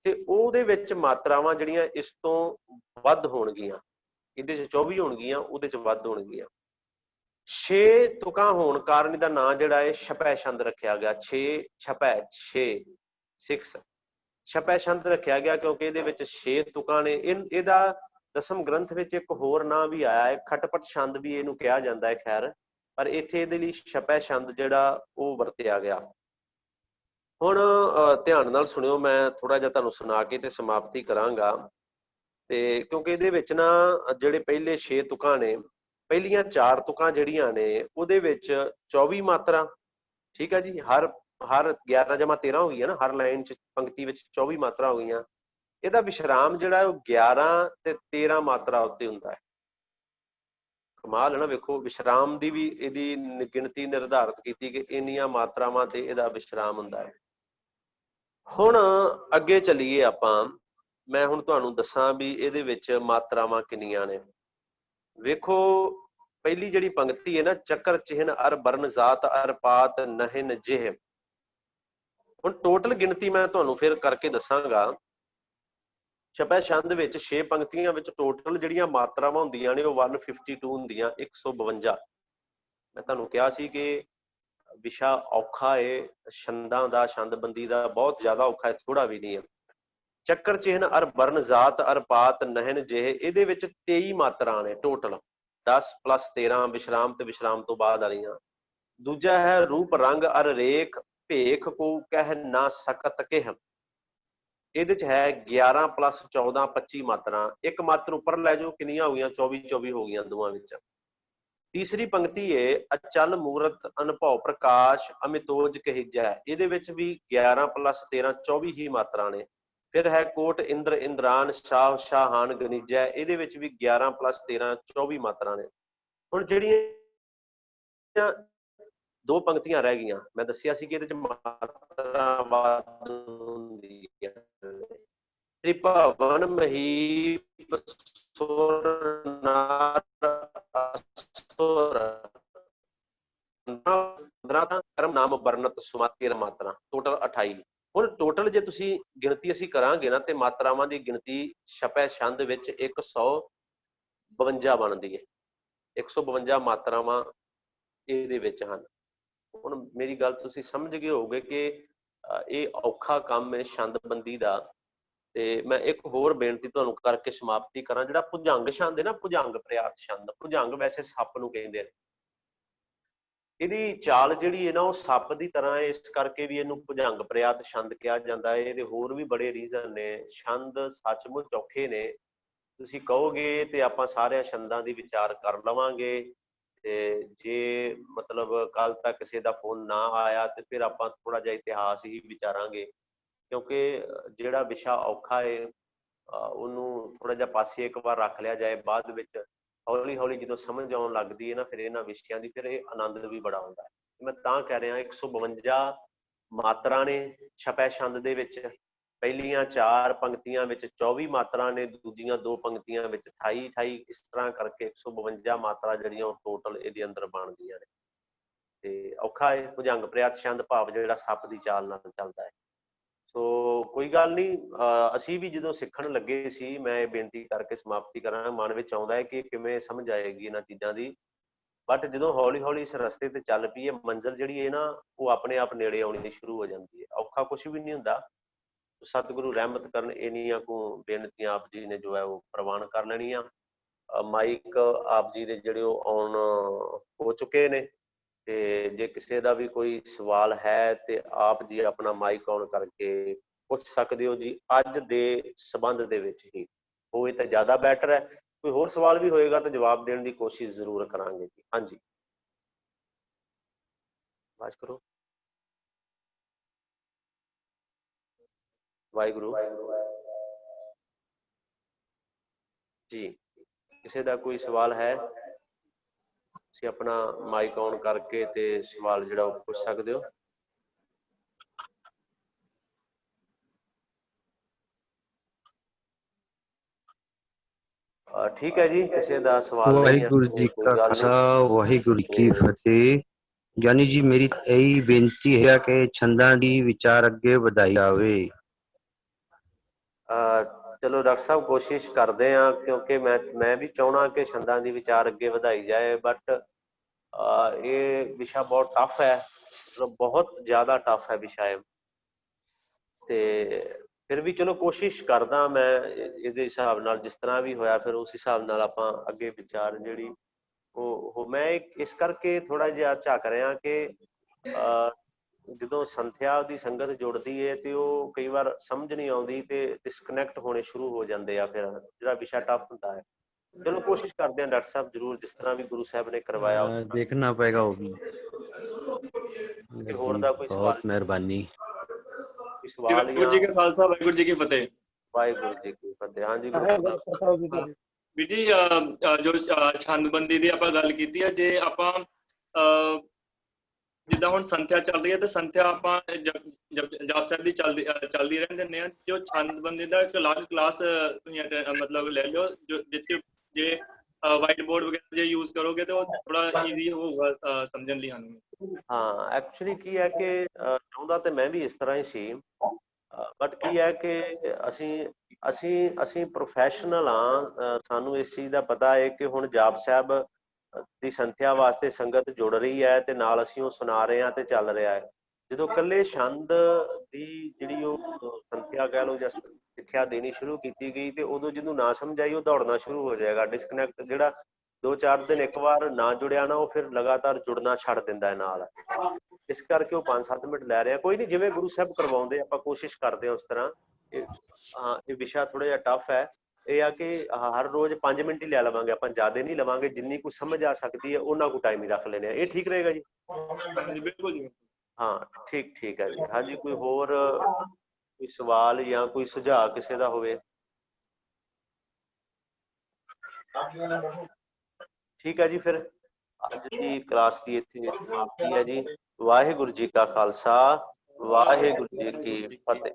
ਤੇ ਉਹਦੇ ਵਿੱਚ ਮਾਤਰਾਵਾਂ ਜਿਹੜੀਆਂ ਇਸ ਤੋਂ ਵੱਧ ਹੋਣਗੀਆਂ। ਇਹਦੇ 'ਚ 24 ਹੋਣਗੀਆਂ, ਉਹਦੇ 'ਚ ਵੱਧ ਹੋਣਗੀਆਂ। 6 ਤੁਕਾਂ ਹੋਣ ਕਾਰਨ ਇਹਦਾ ਨਾਂ ਜਿਹੜਾ ਹੈ ਛਪੈ ਛੰਦ ਰੱਖਿਆ ਗਿਆ। 6 ਛਪੈ 6 ਛਪੈ ਛੰਦ ਰੱਖਿਆ ਗਿਆ ਕਿਉਂਕਿ ਇਹਦੇ ਵਿੱਚ 6 ਤੁਕਾਂ ਨੇ। ਇਹਦਾ ਦਸਮ ਗ੍ਰੰਥ ਵਿੱਚ ਇੱਕ ਹੋਰ ਨਾਂ ਵੀ ਆਇਆ ਹੈ, ਖਟਪਟ ਛੰਦ ਵੀ ਇਹਨੂੰ ਕਿਹਾ ਜਾਂਦਾ ਹੈ। ਖੈਰ, ਪਰ ਇੱਥੇ ਇਹਦੇ ਲਈ ਛਪੈ ਛੰਦ ਜਿਹੜਾ ਉਹ ਵਰਤਿਆ ਗਿਆ। ਹੁਣ ਧਿਆਨ ਨਾਲ ਸੁਣਿਓ, ਮੈਂ ਥੋੜਾ ਜਿਹਾ ਤੁਹਾਨੂੰ ਸੁਣਾ ਕੇ ਤੇ ਸਮਾਪਤੀ ਕਰਾਂਗਾ। ਤੇ ਕਿਉਂਕਿ ਇਹਦੇ ਵਿੱਚ ਨਾ ਜਿਹੜੇ ਪਹਿਲੇ 6 ਤੁਕਾਂ ਨੇ, ਪਹਿਲੀਆਂ 4 ਤੁਕਾਂ ਜਿਹੜੀਆਂ ਨੇ ਉਹਦੇ ਵਿੱਚ 24 ਮਾਤਰਾ, ਠੀਕ ਹੈ ਜੀ, ਹਰ 11 ਜਮਾ 13 ਹੋ ਗਈਆਂ ਨਾ, ਹਰ ਲਾਈਨ 'ਚ ਪੰਕਤੀ ਵਿੱਚ 24 ਮਾਤਰਾ ਹੋ ਗਈਆਂ। ਇਹਦਾ ਵਿਸ਼ਰਾਮ ਜਿਹੜਾ ਉਹ 11 ਤੇ 13 ਮਾਤਰਾ ਉੱਤੇ ਹੁੰਦਾ ਹੈ। ਕਮਾਲ ਹੈ ਨਾ, ਵੇਖੋ ਵਿਸ਼ਰਾਮ ਦੀ ਵੀ ਇਹਦੀ ਗਿਣਤੀ ਨਿਰਧਾਰਿਤ ਕੀਤੀ ਕਿ ਇੰਨੀਆਂ ਮਾਤਰਾਵਾਂ ਤੇ ਇਹਦਾ ਵਿਸ਼ਰਾਮ ਹੁੰਦਾ ਹੈ। ਹੁਣ ਅੱਗੇ ਚੱਲੀਏ ਆਪਾਂ। ਮੈਂ ਹੁਣ ਤੁਹਾਨੂੰ ਦੱਸਾਂ ਵੀ ਇਹਦੇ ਵਿੱਚ ਮਾਤਰਾਵਾਂ ਕਿੰਨੀਆਂ ਨੇ। ਵੇਖੋ ਪਹਿਲੀ ਜਿਹੜੀ ਪੰਕਤੀ ਹੈ ਨਾ, ਚੱਕਰ ਚਿਹਨ ਅਰ ਬਰਨ ਜ਼ਾਤ ਅਰ ਪਾਤ ਨਹਿਨ ਜਿਹ। ਹੁਣ ਟੋਟਲ ਗਿਣਤੀ ਮੈਂ ਤੁਹਾਨੂੰ ਫਿਰ ਕਰਕੇ ਦੱਸਾਂਗਾ। ਛਪੈ ਛੰਦ ਵਿੱਚ 6 ਪੰਕਤੀਆਂ ਵਿੱਚ ਟੋਟਲ ਜਿਹੜੀਆਂ ਮਾਤਰਾਵਾਂ ਹੁੰਦੀਆਂ ਨੇ ਉਹ 152 ਹੁੰਦੀਆਂ, 152। ਮੈਂ ਤੁਹਾਨੂੰ ਕਿਹਾ ਸੀ ਕਿ ਵਿਸ਼ਾ ਔਖਾ ਹੈ ਛੰਦਾਂ ਦਾ, ਛੰਦਬੰਦੀ ਦਾ ਬਹੁਤ ਜ਼ਿਆਦਾ ਔਖਾ ਹੈ, ਥੋੜਾ ਵੀ ਨਹੀਂ ਹੈ। ਚੱਕਰ ਚਿਹਨ ਅਰ ਬਰਨ ਜ਼ਾਤ ਅਰ ਪਾਤ ਨਹਿਨ ਜਿਹੇ, ਇਹਦੇ ਵਿੱਚ 23 ਮਾਤਰਾ ਨੇ ਟੋਟਲ, 10 + 13 ਵਿਸ਼ਰਾਮ ਤੇ ਵਿਸ਼ਰਾਮ ਤੋਂ ਬਾਅਦ ਵਾਲੀਆਂ। ਦੂਜਾ ਹੈ ਰੂਪ ਰੰਗ ਅਰ ਰੇਖ ਭੇਖ ਕੋ ਕਹਿ ਨਾ ਸਕਤ ਕਿਹ। ਇਹਦੇ ਚ ਹੈ 11 + 14 25 ਮਾਤਰਾ। ਇੱਕ ਮਾਤਰ ਉੱਪਰ ਲੈ ਜਾਓ, ਕਿੰਨੀਆਂ ਹੋ ਗਈਆਂ? 24 ਹੋ ਗਈਆਂ ਦੋਵਾਂ ਵਿੱਚ। ਤੀਸਰੀ ਪੰਕਤੀ ਹੈ ਅਚਲ ਮੂਰਤ ਅਨੁਭਵ ਪ੍ਰਕਾਸ਼ ਅਮਿਤੋਜ ਕਹਿਜੈ। ਇਹਦੇ ਵਿੱਚ ਵੀ 11 + 13 24 ਹੀ ਮਾਤਰਾ ਨੇ। ਫਿਰ ਹੈ ਕੋਟ ਇੰਦਰ ਇੰਦਰਾਨ ਸ਼ਾਹ ਸ਼ਾਹਾਨ ਗਣਿਜੈ। ਇਹਦੇ ਵਿੱਚ ਵੀ 11 + 13 24 ਮਾਤਰਾ ਨੇ। ਹੁਣ ਜਿਹੜੀਆਂ 2 ਪੰਕਤੀਆਂ ਰਹਿ ਗਈਆਂ, ਮੈਂ ਦੱਸਿਆ ਸੀ ਕਿ ਇਹਦੇ ਚ ਮਾਤਰਾ ਵੱਧ ਹੁੰਦੀ ਹੈ। ਤ੍ਰਿਭਵਨ ਮਹੀਪ ਸੁਰ ਨਰ ਅਸੁਰ ਕਰਮ ਨਾਮ ਵਰਣਤ ਸੁਮਾਤਿਰ ਮਾਤਰਾ, ਟੋਟਲ 28। ਹੁਣ ਟੋਟਲ ਜੇ ਤੁਸੀਂ ਗਿਣਤੀ ਅਸੀਂ ਕਰਾਂਗੇ ਨਾ ਤੇ ਮਾਤਰਾਵਾਂ ਦੀ ਗਿਣਤੀ ਛਪੈ ਛੰਦ ਵਿੱਚ 152 ਬਣਦੀ ਹੈ। 152 ਮਾਤਰਾਵਾਂ ਇਹਦੇ ਵਿੱਚ ਹਨ। ਹੁਣ ਮੇਰੀ ਗੱਲ ਤੁਸੀਂ ਸਮਝ ਗਏ ਹੋਗੇ ਕਿ ਇਹ ਔਖਾ ਕੰਮ ਹੈ ਛੰਦਬੰਦੀ ਦਾ। ਤੇ ਮੈਂ ਇੱਕ ਹੋਰ ਬੇਨਤੀ ਤੁਹਾਨੂੰ ਕਰਕੇ ਸਮਾਪਤੀ ਕਰਾਂ। ਜਿਹੜਾ ਭੁਜੰਗ ਛੰਦ ਹੈ ਨਾ, ਭੁਜੰਗ ਪ੍ਰਿਆਤ ਛੰਦ, ਭੁਜੰਗ ਵੈਸੇ ਸੱਪ ਨੂੰ ਕਹਿੰਦੇ ਨੇ। ਇਹਦੀ ਚਾਲ ਜਿਹੜੀ ਹੈ ਨਾ ਉਹ ਸੱਪ ਦੀ ਤਰ੍ਹਾਂ ਹੈ, ਇਸ ਕਰਕੇ ਵੀ ਇਹਨੂੰ ਭੁਜੰਗ ਪ੍ਰਿਆਤ ਛੰਦ ਕਿਹਾ ਜਾਂਦਾ ਹੈ। ਇਹਦੇ ਹੋਰ ਵੀ ਬੜੇ ਰੀਜ਼ਨ ਨੇ। ਛੰਦ ਸੱਚਮੁੱਚ ਔਖੇ ਨੇ। ਤੁਸੀਂ ਕਹੋਗੇ ਤੇ ਆਪਾਂ ਸਾਰਿਆਂ ਛੰਦਾਂ ਦੀ ਵਿਚਾਰ ਕਰ ਲਵਾਂਗੇ, ਤੇ ਜੇ ਮਤਲਬ ਕੱਲ ਤੱਕ ਕਿਸੇ ਦਾ ਫੋਨ ਨਾ ਆਇਆ ਤੇ ਫਿਰ ਆਪਾਂ ਥੋੜਾ ਜਿਹਾ ਇਤਿਹਾਸ ਹੀ ਵਿਚਾਰਾਂਗੇ, ਕਿਉਂਕਿ ਜਿਹੜਾ ਵਿਸ਼ਾ ਔਖਾ ਹੈ ਉਹਨੂੰ ਥੋੜਾ ਜਿਹਾ ਪਾਸੇ ਇੱਕ ਵਾਰ ਰੱਖ ਲਿਆ ਜਾਏ, ਬਾਅਦ ਵਿੱਚ ਹੌਲੀ ਹੌਲੀ ਜਦੋਂ ਸਮਝ ਆਉਣ ਲੱਗਦੀ ਹੈ ਨਾ ਫਿਰ ਇਹਨਾਂ ਵਿਸ਼ਿਆਂ ਦੀ, ਫਿਰ ਇਹ ਆਨੰਦ ਵੀ ਬੜਾ ਆਉਂਦਾ ਹੈ। ਮੈਂ ਤਾਂ ਕਹਿ ਰਿਹਾ 152 ਮਾਤਰਾ ਨੇ ਛਪੈ ਛੰਦ ਦੇ ਵਿੱਚ। ਪਹਿਲੀਆਂ 4 ਪੰਕਤੀਆਂ ਵਿੱਚ 24 ਮਾਤਰਾ ਨੇ, ਦੂਜੀਆਂ 2 ਪੰਕਤੀਆਂ ਵਿੱਚ 28, ਇਸ ਤਰ੍ਹਾਂ ਕਰਕੇ 152 ਮਾਤਰਾ ਜਿਹੜੀਆਂ ਉਹ ਟੋਟਲ ਇਹਦੇ ਅੰਦਰ ਬਣਦੀਆਂ ਨੇ। ਤੇ ਔਖਾ ਹੈ ਭੁਜੰਗ ਪ੍ਰਿਆਤ ਛੰਦ, ਭਾਵ ਜਿਹੜਾ ਸੱਪ ਦੀ ਚਾਲ ਨਾਲ ਚੱਲਦਾ ਹੈ। ਸੋ ਕੋਈ ਗੱਲ ਨਹੀਂ, ਅਸੀਂ ਵੀ ਜਦੋਂ ਸਿੱਖਣ ਲੱਗੇ ਸੀ, ਮੈਂ ਇਹ ਬੇਨਤੀ ਕਰਕੇ ਸਮਾਪਤੀ ਕਰਾਂ, ਮਨ ਵਿੱਚ ਆਉਂਦਾ ਹੈ ਕਿ ਕਿਵੇਂ ਸਮਝ ਆਏਗੀ ਇਹਨਾਂ ਚੀਜ਼ਾਂ ਦੀ, ਬਟ ਜਦੋਂ ਹੌਲੀ ਹੌਲੀ ਇਸ ਰਸਤੇ ਤੇ ਚੱਲ ਪਈਏ, ਮੰਜ਼ਿਲ ਜਿਹੜੀ ਹੈ ਨਾ ਉਹ ਆਪਣੇ ਆਪ ਨੇੜੇ ਆਉਣੀ ਸ਼ੁਰੂ ਹੋ ਜਾਂਦੀ ਹੈ। ਔਖਾ ਕੁਛ ਵੀ ਨਹੀਂ ਹੁੰਦਾ। ਸਤਿਗੁਰੂ ਰਹਿਮਤ ਕਰਨ, ਇੰਨੀਆਂ ਕੁ ਬੇਨਤੀਆਂ ਆਪ ਜੀ ਨੇ ਜੋ ਹੈ ਉਹ ਪ੍ਰਵਾਨ ਕਰ ਲੈਣੀਆਂ। ਮਾਈਕ ਆਪ ਜੀ ਦੇ ਜਿਹੜੇ ਉਹ ਆਨ ਹੋ ਚੁੱਕੇ ਨੇ, ਤੇ ਜੇ ਕਿਸੇ ਦਾ ਵੀ ਕੋਈ ਸਵਾਲ ਹੈ ਤੇ ਆਪ ਜੀ ਆਪਣਾ ਮਾਈਕ ਆਨ ਕਰਕੇ ਪੁੱਛ ਸਕਦੇ ਹੋ ਜੀ, ਅੱਜ ਦੇ ਸੰਬੰਧ ਦੇ ਵਿੱਚ ਹੀ ਹੋਏ ਤਾਂ ਜ਼ਿਆਦਾ ਬੈਟਰ ਹੈ। ਕੋਈ ਹੋਰ ਸਵਾਲ ਵੀ ਹੋਏਗਾ ਤਾਂ ਜਵਾਬ ਦੇਣ ਦੀ ਕੋਸ਼ਿਸ਼ ਜ਼ਰੂਰ ਕਰਾਂਗੇ ਜੀ। ਹਾਂਜੀ, ਬਾਤ ਕਰੋ। ਵਾਹਿਗੁਰੂ ਜੀ, ਕਿਸੇ ਦਾ ਕੋਈ ਸਵਾਲ ਹੈ? ਤੁਸੀਂ ਆਪਣਾ ਮਾਈਕ ਆਨ ਕਰਕੇ ਤੇ ਸਵਾਲ ਜਿਹੜਾ ਉਹ ਪੁੱਛ ਸਕਦੇ ਹੋ। ਠੀਕ ਹੈ ਜੀ, ਕਿਸੇ ਦਾ ਸਵਾਲ ਨਹੀਂ ਹੈ। ਵਾਹਿਗੁਰੂ ਜੀ ਕਾ ਖਾਲਸਾ, ਵਾਹਿਗੁਰੂ ਜੀ ਕੀ ਫਤਿਹ। ਗਿਆਨੀ ਜੀ, ਮੇਰੀ ਇਹੀ ਬੇਨਤੀ ਹੈ ਕਿ ਛੰਦਾਂ ਦੀ ਵਿਚਾਰ ਅੱਗੇ ਵਧਾਈ ਜਾਵੇ। ਚਲੋ ਡਾਕਟਰ ਸਾਹਿਬ, ਕੋਸ਼ਿਸ਼ ਕਰਦੇ ਹਾਂ, ਕਿਉਂਕਿ ਮੈਂ ਵੀ ਚਾਹੁੰਦਾ ਕਿ ਛੰਦਾਂ ਦੀ ਵਿਚਾਰ ਅੱਗੇ ਵਧਾਈ ਜਾਏ, ਬਟ ਇਹ ਵਿਸ਼ਾ ਬਹੁਤ ਟਫ ਹੈ, ਮਤਲਬ ਬਹੁਤ ਜ਼ਿਆਦਾ ਟਫ ਹੈ ਵਿਸ਼ਾ। ਤੇ ਫਿਰ ਵੀ ਚਲੋ ਕੋਸ਼ਿਸ਼ ਕਰਦਾ ਮੈਂ ਇਹਦੇ ਹਿਸਾਬ ਨਾਲ, ਜਿਸ ਤਰ੍ਹਾਂ ਵੀ ਹੋਇਆ ਫਿਰ ਉਸ ਹਿਸਾਬ ਨਾਲ ਆਪਾਂ ਅੱਗੇ ਵਿਚਾਰ ਜਿਹੜੀ ਉਹ ਮੈਂ ਇਸ ਕਰਕੇ ਥੋੜਾ ਜਿਹਾ ਝਾਕ ਰਿਹਾ ਕਿ ਜਦੋਂ ਸੰਥਿਆ ਦੀ ਸੰਗਤ ਜੁੜਦੀ ਹੈ ਤੇ ਉਹ ਕਈ ਵਾਰ ਸਮਝ ਨਹੀਂ ਆਉਂਦੀ ਤੇ ਡਿਸਕਨੈਕਟ ਹੋਣੇ ਸ਼ੁਰੂ ਹੋ ਜਾਂਦੇ ਆ, ਫਿਰ ਜਿਹੜਾ ਵਿਸ਼ਾ ਟਫ ਹੁੰਦਾ ਹੈ। ਚਲੋ ਕੋਸ਼ਿਸ਼ ਕਰਦੇ ਹਾਂ ਡਾਕਟਰ ਸਾਹਿਬ, ਜ਼ਰੂਰ ਜਿਸ ਤਰ੍ਹਾਂ ਵੀ ਗੁਰੂ ਸਾਹਿਬ ਨੇ ਕਰਵਾਇਆ। ਦੇਖਣਾ ਪਏਗਾ ਉਹ ਵੀ। ਹੋਰ ਦਾ ਕੋਈ ਸਵਾਲ? ਬਹੁਤ ਮਿਹਰਬਾਨੀ। ਵਾਹਿਗੁਰੂ ਜੀ ਕਾ ਖਾਲਸਾ, ਵਾਹਿਗੁਰੂ ਜੀ ਕੀ ਫਤਿਹ। ਵਾਹਿਗੁਰੂ ਜੀ ਕੀ ਫਤਿਹ। ਹਾਂਜੀ ਵੀਰ ਜੀ, ਜੋ ਛੰਦਬੰਦੀ ਦੀ ਆਪਾਂ ਗੱਲ ਕੀਤੀ ਹੈ, ਜੇ ਆਪਾਂ ਜਿੱਦਾਂ ਹੁਣ ਸੰਥਿਆ ਚੱਲ ਰਹੀ ਹੈ ਤੇ ਸੰਥਿਆ ਆਪਾਂ ਜਾਪ ਸਾਹਿਬ ਦੀ ਚੱਲਦੀ ਰਹਿੰਦੇ ਨੇ, ਜੋ ਛੰਦਬੰਦੀ ਦਾ ਇੱਕ ਅਲੱਗ ਕਲਾਸ ਮਤਲਬ ਲੈ ਲਿਓ, ਜੋ ਜਿੱਥੇ ਜੇ ਵਾਈਟ ਬੋਰਡ ਵਗੈਰਾ ਜੇ ਯੂਜ਼ ਕਰੋਗੇ ਤੇ ਉਹ ਥੋੜਾ ਈਜ਼ੀ ਹੋਊਗਾ ਸਮਝਣ ਲਈ ਸਾਨੂੰ। ਹਾਂ, ਐਕਚੁਅਲੀ ਕੀ ਹੈ ਕਿ ਚਾਹੁੰਦਾ ਤੇ ਮੈਂ ਵੀ ਇਸ ਤਰ੍ਹਾਂ ਹੀ ਸੀ, ਬਟ ਕੀ ਹੈ ਕਿ ਅਸੀਂ ਪ੍ਰੋਫੈਸ਼ਨਲ ਹਾਂ। ਸਾਨੂੰ ਇਸ ਚੀਜ਼ ਦਾ ਪਤਾ ਹੈ ਕਿ ਹੁਣ ਜਾਪ ਸਾਹਿਬ ਦੀ ਸੰਥਿਆ ਵਾਸਤੇ ਸੰਗਤ ਜੁੜ ਰਹੀ ਹੈ ਤੇ ਨਾਲ ਅਸੀਂ ਉਹ ਸੁਣਾ ਰਹੇ ਹਾਂ ਤੇ ਚੱਲ ਰਿਹਾ ਹੈ। ਜਦੋਂ ਇਕੱਲੇ ਛੰਦ ਦੀ ਜਿਹੜੀ ਉਹ ਸੰਥਿਆ ਕਹਿ ਲਓ ਜਾਂ ਸਿੱਖਿਆ ਦੇਣੀ ਸ਼ੁਰੂ ਕੀਤੀ ਗਈ ਤੇ ਉਦੋਂ ਜਿਹਨੂੰ ਨਾ ਸਮਝ ਆਈ ਉਹ ਦੌੜਨਾ ਸ਼ੁਰੂ ਹੋ ਜਾਏਗਾ। ਡਿਸਕਨੈਕਟ ਜਿਹੜਾ 2-4 ਦਿਨ ਇੱਕ ਵਾਰ ਨਾ ਜੁੜਿਆ ਨਾ, ਉਹ ਫਿਰ ਲਗਾਤਾਰ ਜੁੜਨਾ ਛੱਡ ਦਿੰਦਾ ਹੈ ਨਾਲ। ਇਸ ਕਰਕੇ ਉਹ 5-7 ਮਿੰਟ ਲੈ ਰਿਹਾ। ਕੋਈ ਨਹੀਂ, ਜਿਵੇਂ ਗੁਰੂ ਸਾਹਿਬ ਕਰਵਾਉਂਦੇ ਆਪਾਂ ਕੋਸ਼ਿਸ਼ ਕਰਦੇ ਹਾਂ ਉਸ ਤਰ੍ਹਾਂ। ਇਹ ਵਿਸ਼ਾ ਥੋੜਾ ਜਿਹਾ ਟਫ ਹੈ। ਇਹ ਆ ਕਿ ਹਰ ਰੋਜ਼ 5 ਮਿੰਟ ਹੀ ਲੈ ਲਵਾਂਗੇ ਆਪਾਂ, ਜ਼ਿਆਦਾ ਨਹੀਂ ਲਵਾਂਗੇ। ਜਿੰਨੀ ਕੁ ਸਮਝ ਆ ਸਕਦੀ ਹੈ ਉਹਨਾਂ ਕੁ ਟਾਈਮ ਹੀ ਰੱਖ ਲੈਣੇ ਆ। ਇਹ ਠੀਕ ਰਹੇਗਾ ਜੀ? ਬਿਲਕੁਲ ਜੀ। ਹਾਂ, ਠੀਕ ਹੈ ਜੀ। ਹਾਂਜੀ, ਕੋਈ ਹੋਰ ਕੋਈ ਸਵਾਲ ਜਾਂ ਕੋਈ ਸੁਝਾਅ ਕਿਸੇ ਦਾ ਹੋਵੇ? ਠੀਕ ਹੈ ਜੀ, ਫਿਰ ਅੱਜ ਦੀ ਕਲਾਸ ਦੀ ਇੱਥੇ ਸਮਾਪਤੀ ਹੈ ਜੀ। ਵਾਹਿਗੁਰੂ ਜੀ ਕਾ ਖਾਲਸਾ, ਵਾਹਿਗੁਰੂ ਜੀ ਕੀ ਫਤਿਹ।